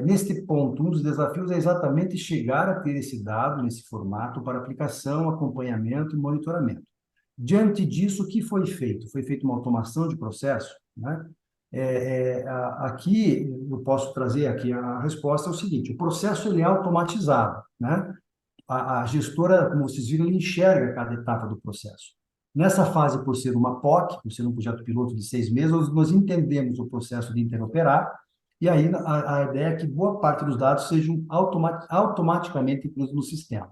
Neste ponto, um dos desafios é exatamente chegar a ter esse dado nesse formato para aplicação, acompanhamento e monitoramento. Diante disso, o que foi feito? Foi feita uma automação de processo, né? Aqui eu posso trazer aqui a resposta é o seguinte: o processo ele é automatizado, né? A gestora, como vocês viram, enxerga cada etapa do processo. Nessa fase, por ser uma POC, por ser um projeto piloto de 6 meses, nós entendemos o processo de interoperar, e aí a ideia é que boa parte dos dados sejam automaticamente incluídos no sistema.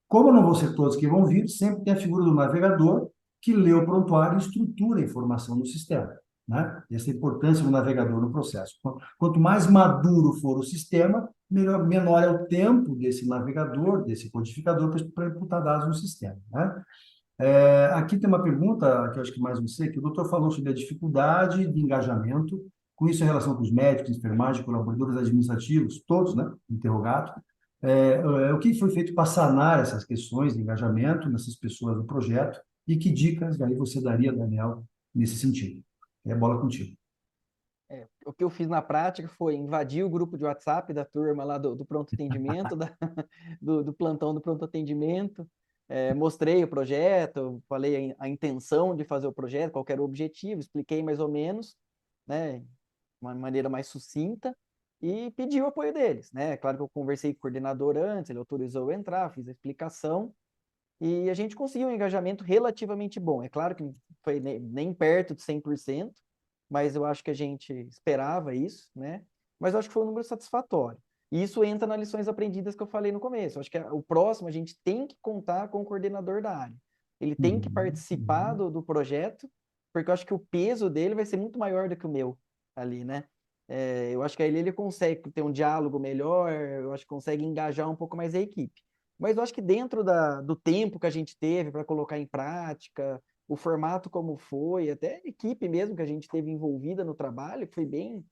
Como não vão ser todos que vão vir, sempre tem a figura do navegador que lê o prontuário e estrutura a informação no sistema, né? Essa é a importância do navegador no processo. Quanto mais maduro for o sistema, menor é o tempo desse navegador, desse codificador, para imputar dados no sistema, né? Aqui tem uma pergunta que eu acho que mais você, que o doutor falou sobre a dificuldade de engajamento, com isso em relação com os médicos, enfermagem, colaboradores administrativos, todos, né, interrogados. O que foi feito para sanar essas questões de engajamento nessas pessoas do projeto e que dicas daí você daria, Daniel, nesse sentido? É bola contigo. O que eu fiz na prática foi invadir o grupo de WhatsApp da turma lá do pronto atendimento, do plantão do pronto atendimento, mostrei o projeto, falei a intenção de fazer o projeto, qual que era o objetivo, expliquei mais ou menos, né, de uma maneira mais sucinta, e pedi o apoio deles, né? Claro que eu conversei com o coordenador antes, ele autorizou eu entrar, fiz a explicação, e a gente conseguiu um engajamento relativamente bom. É claro que foi nem perto de 100%, mas eu acho que a gente esperava isso, né? Mas eu acho que foi um número satisfatório. E isso entra nas lições aprendidas que eu falei no começo. Eu acho que o próximo a gente tem que contar com o coordenador da área. Ele tem que Uhum, participar uhum. do projeto, porque eu acho que o peso dele vai ser muito maior do que o meu ali, né? Eu acho que aí ele consegue ter um diálogo melhor, eu acho que consegue engajar um pouco mais a equipe. Mas eu acho que dentro do tempo que a gente teve para colocar em prática, o formato como foi, até a equipe mesmo que a gente teve envolvida no trabalho, que foi bem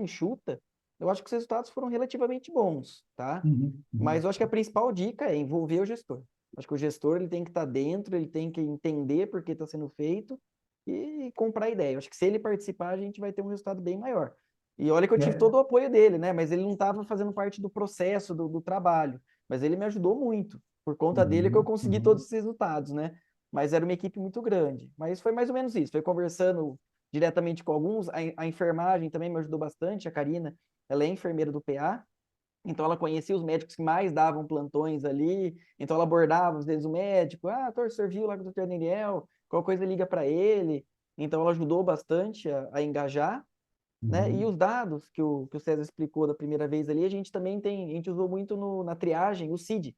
enxuta, eu acho que os resultados foram relativamente bons, tá? Uhum, Mas uhum. eu acho que a principal dica é envolver o gestor. Acho que o gestor ele tem que estar dentro, ele tem que entender por que está sendo feito e comprar ideia. Eu acho que se ele participar, a gente vai ter um resultado bem maior. E olha que eu tive É, todo o apoio dele, né? Mas ele não estava fazendo parte do processo, do trabalho. Mas ele me ajudou muito. Por conta dele que eu uhum, consegui todos uhum. os resultados, né? Mas era uma equipe muito grande. Mas foi mais ou menos isso. Foi conversando diretamente com alguns. A enfermagem também me ajudou bastante. A Karina, ela é enfermeira do PA. Então ela conhecia os médicos que mais davam plantões ali. Então ela abordava às vezes o médico. Ah, doutor, serviu lá com o doutor Daniel. Qual coisa liga para ele. Então ela ajudou bastante a engajar, né? E Uhum. os dados que o César explicou da primeira vez ali, a gente também tem, a gente usou muito na triagem, o CID,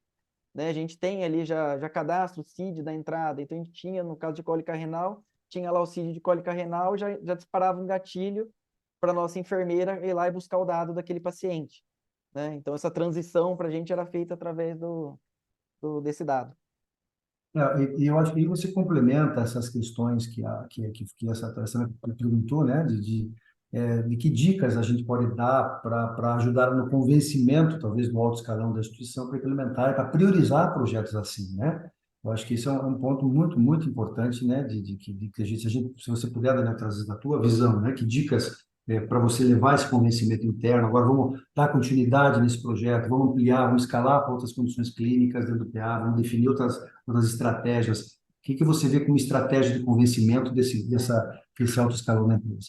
né? A gente tem ali já cadastro o CID da entrada, então a gente tinha, no caso de cólica renal, tinha lá o CID de cólica renal, já disparava um gatilho para a nossa enfermeira ir lá e buscar o dado daquele paciente, né? Então essa transição para a gente era feita através desse dado. E eu acho que aí você complementa essas questões que essa me perguntou, né, de que dicas a gente pode dar para ajudar no convencimento, talvez, do alto escalão da instituição para implementar e para priorizar projetos assim, né? Eu acho que isso é um ponto muito importante, né, de que a gente, se você puder, Daniel, trazer da tua visão, né, que dicas para você levar esse convencimento interno. Agora vamos dar continuidade nesse projeto, vamos ampliar, vamos escalar para outras condições clínicas dentro do PA, vamos definir outras estratégias. O que que você vê como estratégia de convencimento desse alto escalão da empresa?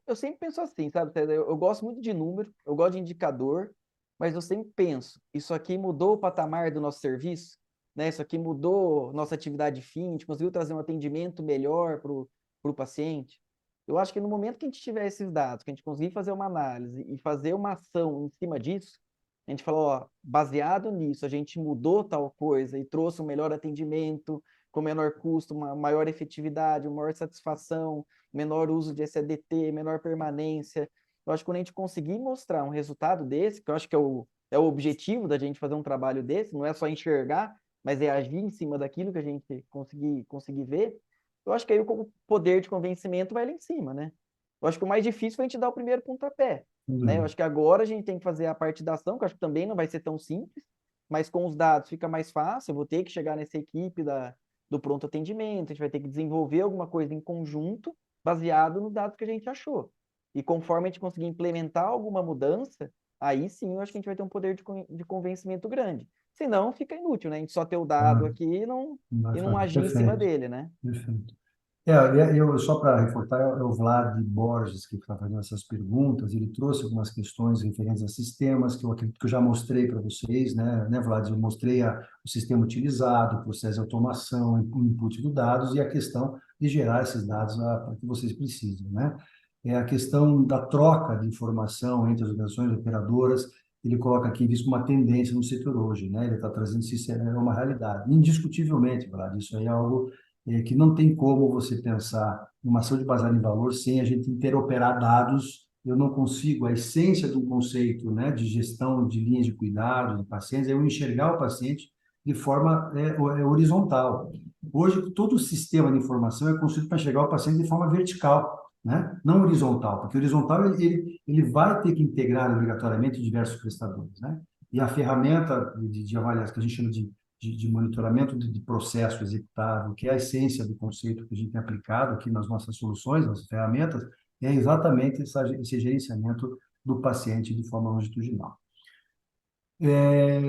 Eu sempre penso assim, sabe, César? Eu gosto muito de número, eu gosto de indicador, mas eu sempre penso, isso aqui mudou o patamar do nosso serviço, né? Isso aqui mudou nossa atividade fim, a gente conseguiu trazer um atendimento melhor para o paciente. Eu acho que no momento que a gente tiver esses dados, que a gente conseguir fazer uma análise e fazer uma ação em cima disso, a gente falou, ó, baseado nisso, a gente mudou tal coisa e trouxe um melhor atendimento, com menor custo, uma maior efetividade, uma maior satisfação, menor uso de SADT, menor permanência. Eu acho que quando a gente conseguir mostrar um resultado desse, que eu acho que é o objetivo da gente fazer um trabalho desse, não é só enxergar, mas é agir em cima daquilo que a gente conseguir ver, eu acho que aí o poder de convencimento vai lá em cima, né? Eu acho que o mais difícil foi a gente dar o primeiro pontapé, Sem né? Eu dúvida. acho que agora a gente tem que fazer a parte da ação, que eu acho que também não vai ser tão simples, mas com os dados fica mais fácil, eu vou ter que chegar nessa equipe do pronto atendimento, a gente vai ter que desenvolver alguma coisa em conjunto, baseado nos dados que a gente achou. E conforme a gente conseguir implementar alguma mudança, aí sim eu acho que a gente vai ter um poder de convencimento grande. Senão fica inútil, né? A gente só ter o dado Ah, aqui vai e não fazer. agir em cima Perfeito, dele, né? perfeito. Só para reforçar, é o Vlad Borges que está fazendo essas perguntas. Ele trouxe algumas questões referentes a sistemas que eu acredito que eu já mostrei para vocês, né, Vlad? Eu mostrei o sistema utilizado, o processo de automação, o input de dados e a questão de gerar esses dados para que vocês precisem, né? É a questão da troca de informação entre as organizações operadoras. Ele coloca aqui visto uma tendência no setor hoje, né? Ele está trazendo isso é uma realidade. Indiscutivelmente, Vlad, isso aí é algo que não tem como você pensar numa ação de baseada em valor sem a gente interoperar dados. Eu não consigo, a essência do conceito, né, de gestão de linhas de cuidado de pacientes é eu enxergar o paciente de forma horizontal. Hoje, todo o sistema de informação é construído para enxergar o paciente de forma vertical, né? Não horizontal, porque horizontal ele vai ter que integrar obrigatoriamente diversos prestadores, né? E a ferramenta de avaliação que a gente chama de de monitoramento de processo executável, que é a essência do conceito que a gente tem aplicado aqui nas nossas soluções, nas ferramentas, é exatamente esse gerenciamento do paciente de forma longitudinal.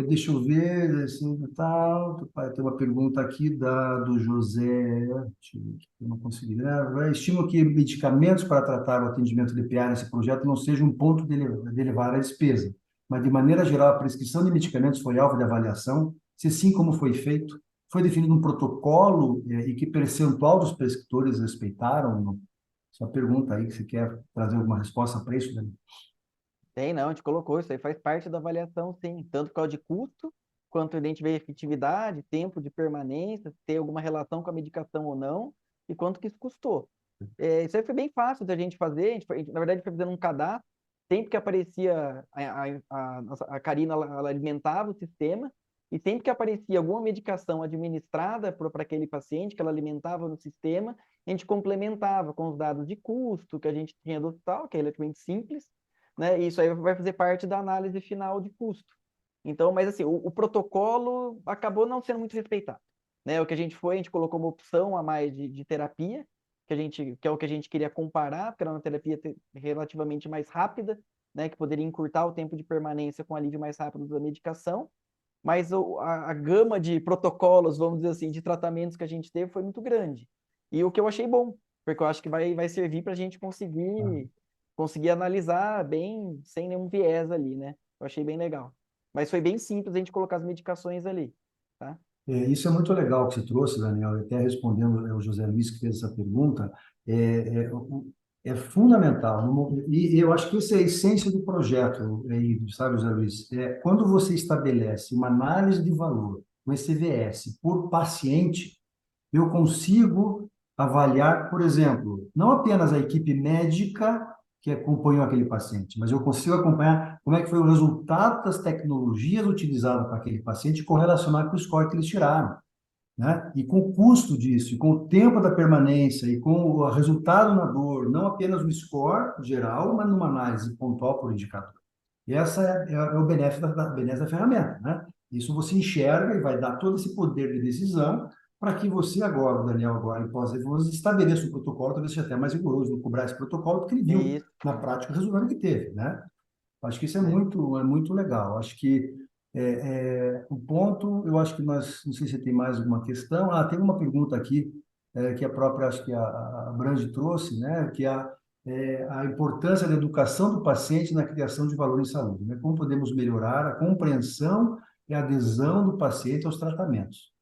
Deixa eu ver, assim, tal, tem uma pergunta aqui do José, deixa eu ver aqui, eu não consegui, né? Estimo que medicamentos para tratar o atendimento DPA nesse projeto não seja um ponto de elevar a despesa, mas, de maneira geral, a prescrição de medicamentos foi alvo de avaliação, se sim, como foi feito? Foi definido um protocolo, e que percentual dos prescritores respeitaram? Sua pergunta aí, que você quer trazer alguma resposta para isso, Dani? Tem, não, a gente colocou, isso aí faz parte da avaliação, sim, tanto por causa de custo, quanto a gente vê efetividade, tempo de permanência, se tem alguma relação com a medicação ou não, e quanto que isso custou. Isso aí foi bem fácil da gente fazer, na verdade, foi fazendo um cadastro, sempre que aparecia, a Karina, ela alimentava o sistema, e sempre que aparecia alguma medicação administrada para aquele paciente, que ela alimentava no sistema, a gente complementava com os dados de custo que a gente tinha do hospital, que é relativamente simples, né? E isso aí vai fazer parte da análise final de custo. Então, mas assim, o protocolo acabou não sendo muito respeitado, né? O que a gente colocou uma opção a mais de terapia, que é o que a gente queria comparar, porque era uma terapia relativamente mais rápida, né? Que poderia encurtar o tempo de permanência com alívio mais rápido da medicação, mas a gama de protocolos, vamos dizer assim, de tratamentos que a gente teve foi muito grande. E o que eu achei bom, porque eu acho que vai servir para a gente conseguir analisar bem, sem nenhum viés ali, né? Eu achei bem legal. Mas foi bem simples a gente colocar as medicações ali, tá? Isso é muito legal que você trouxe, Daniel, até respondendo ao José Luiz que fez essa pergunta, é, é, é fundamental, e eu acho que essa é a essência do projeto, sabe, José Luiz? Quando você estabelece uma análise de valor, um ECVS, por paciente, eu consigo avaliar, por exemplo, não apenas a equipe médica que acompanhou aquele paciente, mas eu consigo acompanhar como é que foi o resultado das tecnologias utilizadas para aquele paciente e correlacionar com o score que eles tiraram, né? E com o custo disso, e com o tempo da permanência, e com o resultado na dor, não apenas no score geral, mas numa análise pontual por indicador. E essa é o benefício benefício da ferramenta, né? Isso você enxerga e vai dar todo esse poder de decisão para que você agora, o Daniel agora, em pós-revisões, estabeleça um protocolo, talvez seja até mais rigoroso no cobrar esse protocolo, porque ele viu Isso. na prática o resultado que teve, né? Acho que isso É. é muito legal. Acho que o ponto, eu acho que nós, não sei se tem mais alguma questão. Tem uma pergunta aqui, que a própria, acho que a Brandt trouxe, né? Que a importância da educação do paciente na criação de valor em saúde, né? Como podemos melhorar a compreensão e a adesão do paciente aos tratamentos.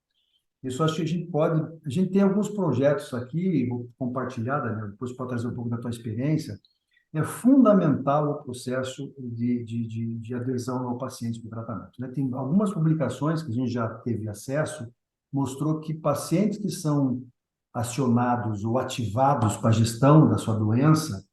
Isso acho que a gente tem alguns projetos aqui, vou compartilhar, Daniel, depois pode trazer um pouco da tua experiência. É fundamental o processo de adesão ao paciente do tratamento, né? Tem algumas publicações que a gente já teve acesso, mostrou que pacientes que são acionados ou ativados para a gestão da sua doença,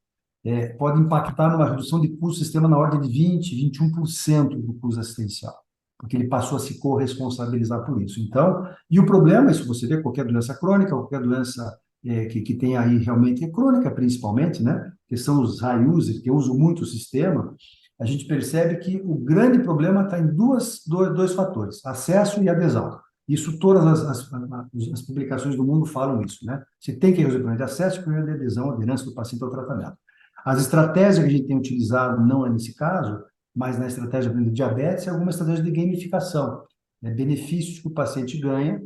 pode impactar numa redução de custo do sistema na ordem de 20, 21% do custo assistencial, porque ele passou a se corresponsabilizar por isso. Então, e o problema, isso você vê, qualquer doença crônica, qualquer doença que tem aí realmente, é crônica principalmente, né? Que são os high users, que usam muito o sistema, a gente percebe que o grande problema está em dois fatores, acesso e adesão. Isso, todas as publicações do mundo falam isso, né? Você tem que resolver o problema de acesso e o problema de adesão, aderência do paciente ao tratamento. As estratégias que a gente tem utilizado não é nesse caso, mas na estratégia de diabetes é alguma estratégia de gamificação, né? Benefícios que o paciente ganha.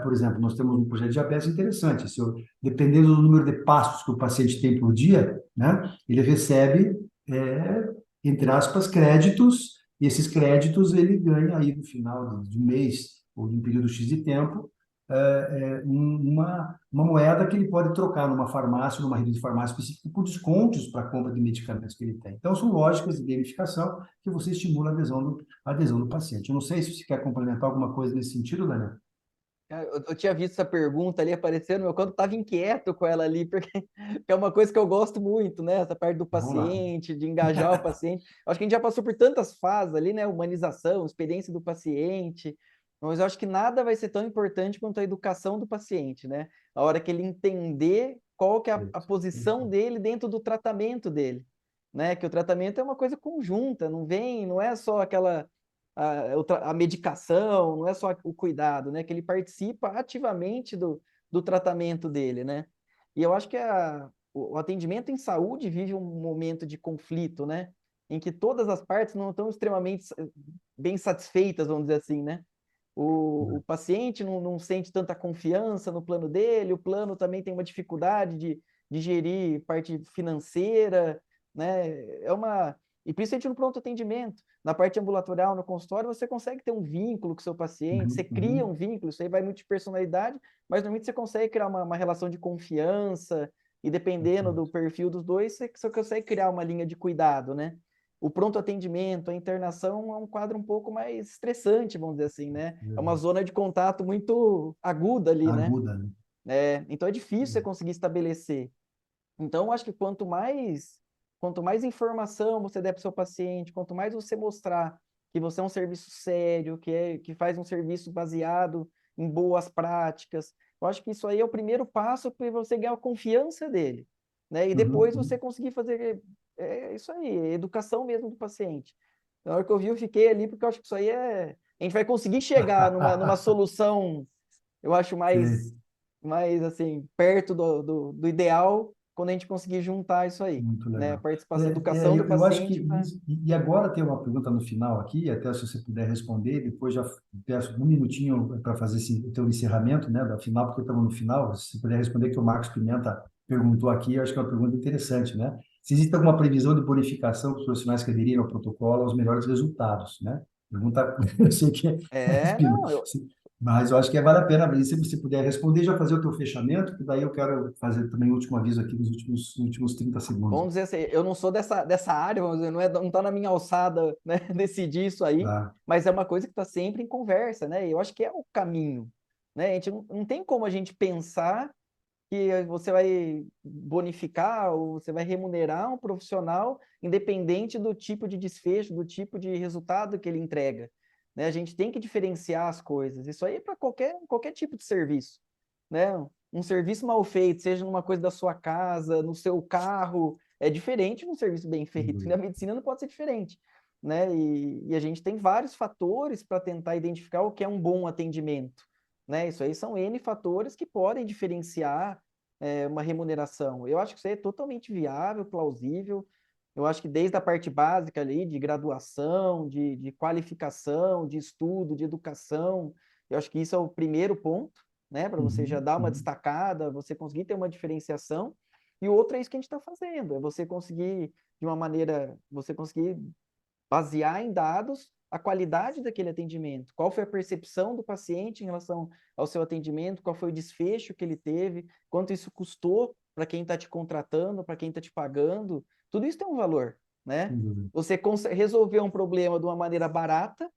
Por exemplo, nós temos um projeto de diabetes interessante. Dependendo do número de passos que o paciente tem por dia, né, ele recebe, entre aspas, créditos, e esses créditos ele ganha aí no final de um mês ou de um período X de tempo, uma moeda que ele pode trocar numa farmácia, numa rede de farmácia específica, por descontos para a compra de medicamentos que ele tem. Então, são lógicas de gamificação que você estimula a adesão do paciente. Eu não sei se você quer complementar alguma coisa nesse sentido, Daniel. Eu tinha visto essa pergunta ali aparecendo, meu quando estava inquieto com ela ali, porque é uma coisa que eu gosto muito, né? Essa parte do Vamos lá. paciente, de engajar o paciente. Acho que a gente já passou por tantas fases ali, né? Humanização, experiência do paciente, mas eu acho que nada vai ser tão importante quanto a educação do paciente, né? A hora que ele entender qual que é a posição dele dentro do tratamento dele, né? Que o tratamento é uma coisa conjunta, não é só a medicação, não é só o cuidado, né? Que ele participa ativamente do tratamento dele, né? E eu acho que o atendimento em saúde vive um momento de conflito, né? Em que todas as partes não estão extremamente bem satisfeitas, vamos dizer assim, né? O paciente não sente tanta confiança no plano dele, o plano também tem uma dificuldade de gerir parte financeira, né? E principalmente no pronto atendimento. Na parte ambulatorial, no consultório, você consegue ter um vínculo com o seu paciente, você cria um vínculo, isso aí vai muito de personalidade, mas normalmente você consegue criar uma relação de confiança, e dependendo do perfil dos dois, você consegue criar uma linha de cuidado, né? O pronto atendimento, a internação é um quadro um pouco mais estressante, vamos dizer assim, né? É uma zona de contato muito aguda ali, né? Aguda, né? Então é difícil você conseguir estabelecer. Então, eu acho que quanto mais informação você der para o seu paciente, quanto mais você mostrar que você é um serviço sério, que faz um serviço baseado em boas práticas, eu acho que isso aí é o primeiro passo para você ganhar a confiança dele, né? E depois você conseguir fazer isso aí, educação mesmo do paciente. Na hora que eu vi, eu fiquei ali, porque eu acho que isso aí a gente vai conseguir chegar numa solução, eu acho Sim, mais assim, perto do ideal, quando a gente conseguir juntar isso aí, muito né? A legal. participação, educação do Eu acho que, paciente para... e agora tem uma pergunta no final aqui, até se você puder responder, depois já peço um minutinho para fazer o teu encerramento, né, da final, porque estamos no final, se você puder responder, que o Marcos Pimenta perguntou aqui, eu acho que é uma pergunta interessante, né? Se existe alguma previsão de bonificação para os profissionais que aderiram ao protocolo aos melhores resultados, né? Pergunta, eu sei que é espino, Não, mas eu acho que vale a pena abrir. Se você puder responder, já fazer o teu fechamento, que daí eu quero fazer também o último aviso aqui nos últimos 30 segundos. vamos dizer assim, eu não sou dessa área, vamos dizer, não está na minha alçada, né, decidir isso aí, Tá? mas é uma coisa que está sempre em conversa, né? E eu acho que é o caminho, né? A gente não tem como a gente pensar que você vai bonificar ou você vai remunerar um profissional independente do tipo de desfecho, do tipo de resultado que ele entrega, né? A gente tem que diferenciar as coisas. Isso aí é para qualquer tipo de serviço, né? Um serviço mal feito, seja numa coisa da sua casa, no seu carro, é diferente de um serviço bem feito. E na medicina não pode ser diferente, né? E a gente tem vários fatores para tentar identificar o que é um bom atendimento, né? Isso aí são N fatores que podem diferenciar uma remuneração. Eu acho que isso aí é totalmente viável, plausível. Eu acho que desde a parte básica ali, de graduação, de qualificação, de estudo, de educação, eu acho que isso é o primeiro ponto, né? Para você já dar uma destacada, você conseguir ter uma diferenciação. E o outro é isso que a gente está fazendo, é você conseguir, de uma maneira, você conseguir basear em dados a qualidade daquele atendimento, qual foi a percepção do paciente em relação ao seu atendimento, qual foi o desfecho que ele teve, quanto isso custou para quem está te contratando, para quem está te pagando, tudo isso tem um valor, né? Você resolver um problema de uma maneira barata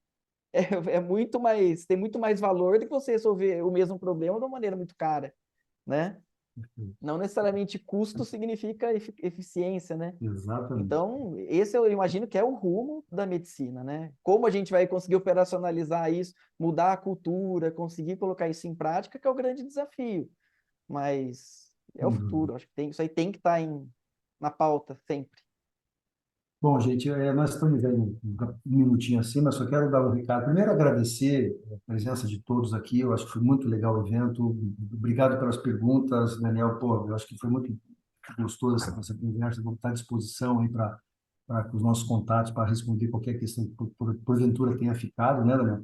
tem muito mais valor do que você resolver o mesmo problema de uma maneira muito cara, né? Não necessariamente custo significa eficiência, né? Exatamente. Então, esse eu imagino que é o rumo da medicina, né? Como a gente vai conseguir operacionalizar isso, mudar a cultura, conseguir colocar isso em prática, que é o grande desafio. Mas é o Sem dúvida. futuro, acho que isso aí tem que estar na pauta sempre. Bom, gente, nós estamos vendo um minutinho assim, mas só quero dar um recado. Primeiro, agradecer a presença de todos aqui. Eu acho que foi muito legal o evento. Obrigado pelas perguntas, Daniel. Pô, eu acho que foi muito gostoso essa conversa. Vou estar à disposição aí para os nossos contatos para responder qualquer questão que porventura tenha ficado, né, Daniel?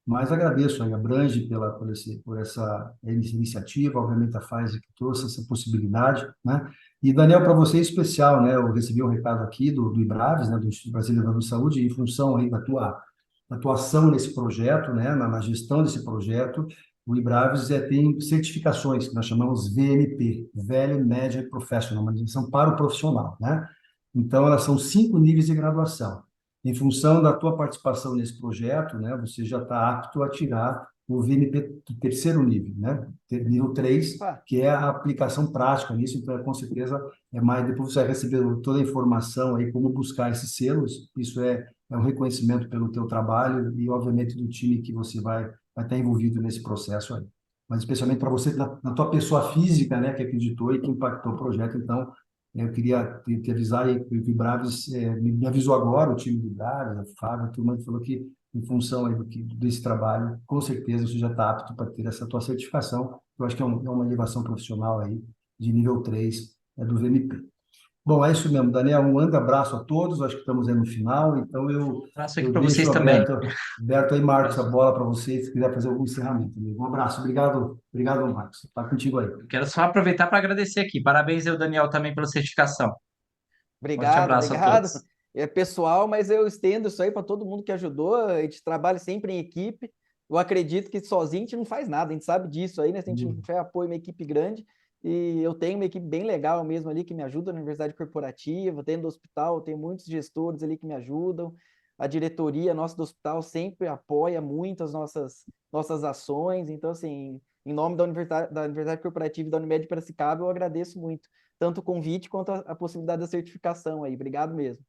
Mas agradeço aí a Brange por essa iniciativa, obviamente a Pfizer que trouxe essa possibilidade, né? E, Daniel, para você em especial, né? Eu recebi um recado aqui do IBRAVES, né? Do Instituto Brasileiro de Saúde, em função aí da tua ação nesse projeto, né? Na gestão desse projeto, o IBRAVES tem certificações que nós chamamos VMP, Value Management Professional, uma definição para o profissional, né? Então, elas são 5 níveis de graduação. Em função da tua participação nesse projeto, né, você já está apto a tirar o VNP do terceiro nível, né? Nível 3, Opa, que é a aplicação prática nisso, então, com certeza, é mais, depois você vai receber toda a informação aí, como buscar esses selos, isso é um reconhecimento pelo teu trabalho e, obviamente, do time que você vai estar envolvido nesse processo aí. Mas, especialmente para você, na tua pessoa física, né, que acreditou e que impactou o projeto, então, Eu queria te avisar aí que o Braves me avisou agora, o time do Braves, a Fábio, a turma falou que, em função aí desse trabalho, com certeza você já está apto para ter essa tua certificação. Eu acho que é uma elevação profissional aí de nível 3 do VMP. Bom, é isso mesmo, Daniel. Um grande abraço a todos. Acho que estamos aí no final. Então, Abraço aqui eu para vocês deixo também. aberto aí, Marcos, a Abraço. bola para você, se quiser fazer algum encerramento. Amigo. Um abraço. Obrigado, obrigado, Marcos. Está contigo aí. Eu quero só aproveitar para agradecer aqui. Parabéns ao Daniel também pela certificação. Forte Obrigado, abraço a obrigado. todos. É pessoal, mas eu estendo isso aí para todo mundo que ajudou. A gente trabalha sempre em equipe. Eu acredito que sozinho a gente não faz nada, a gente sabe disso aí, né? Se a gente não tiver apoio, uma equipe grande. E eu tenho uma equipe bem legal mesmo ali que me ajuda na Universidade Corporativa, dentro do hospital, eu tenho muitos gestores ali que me ajudam. A diretoria nossa do hospital sempre apoia muito as nossas ações. Então, assim, em nome da Universidade Corporativa e da Unimed Piracicaba, eu agradeço muito tanto o convite quanto a possibilidade da certificação aí. Obrigado mesmo.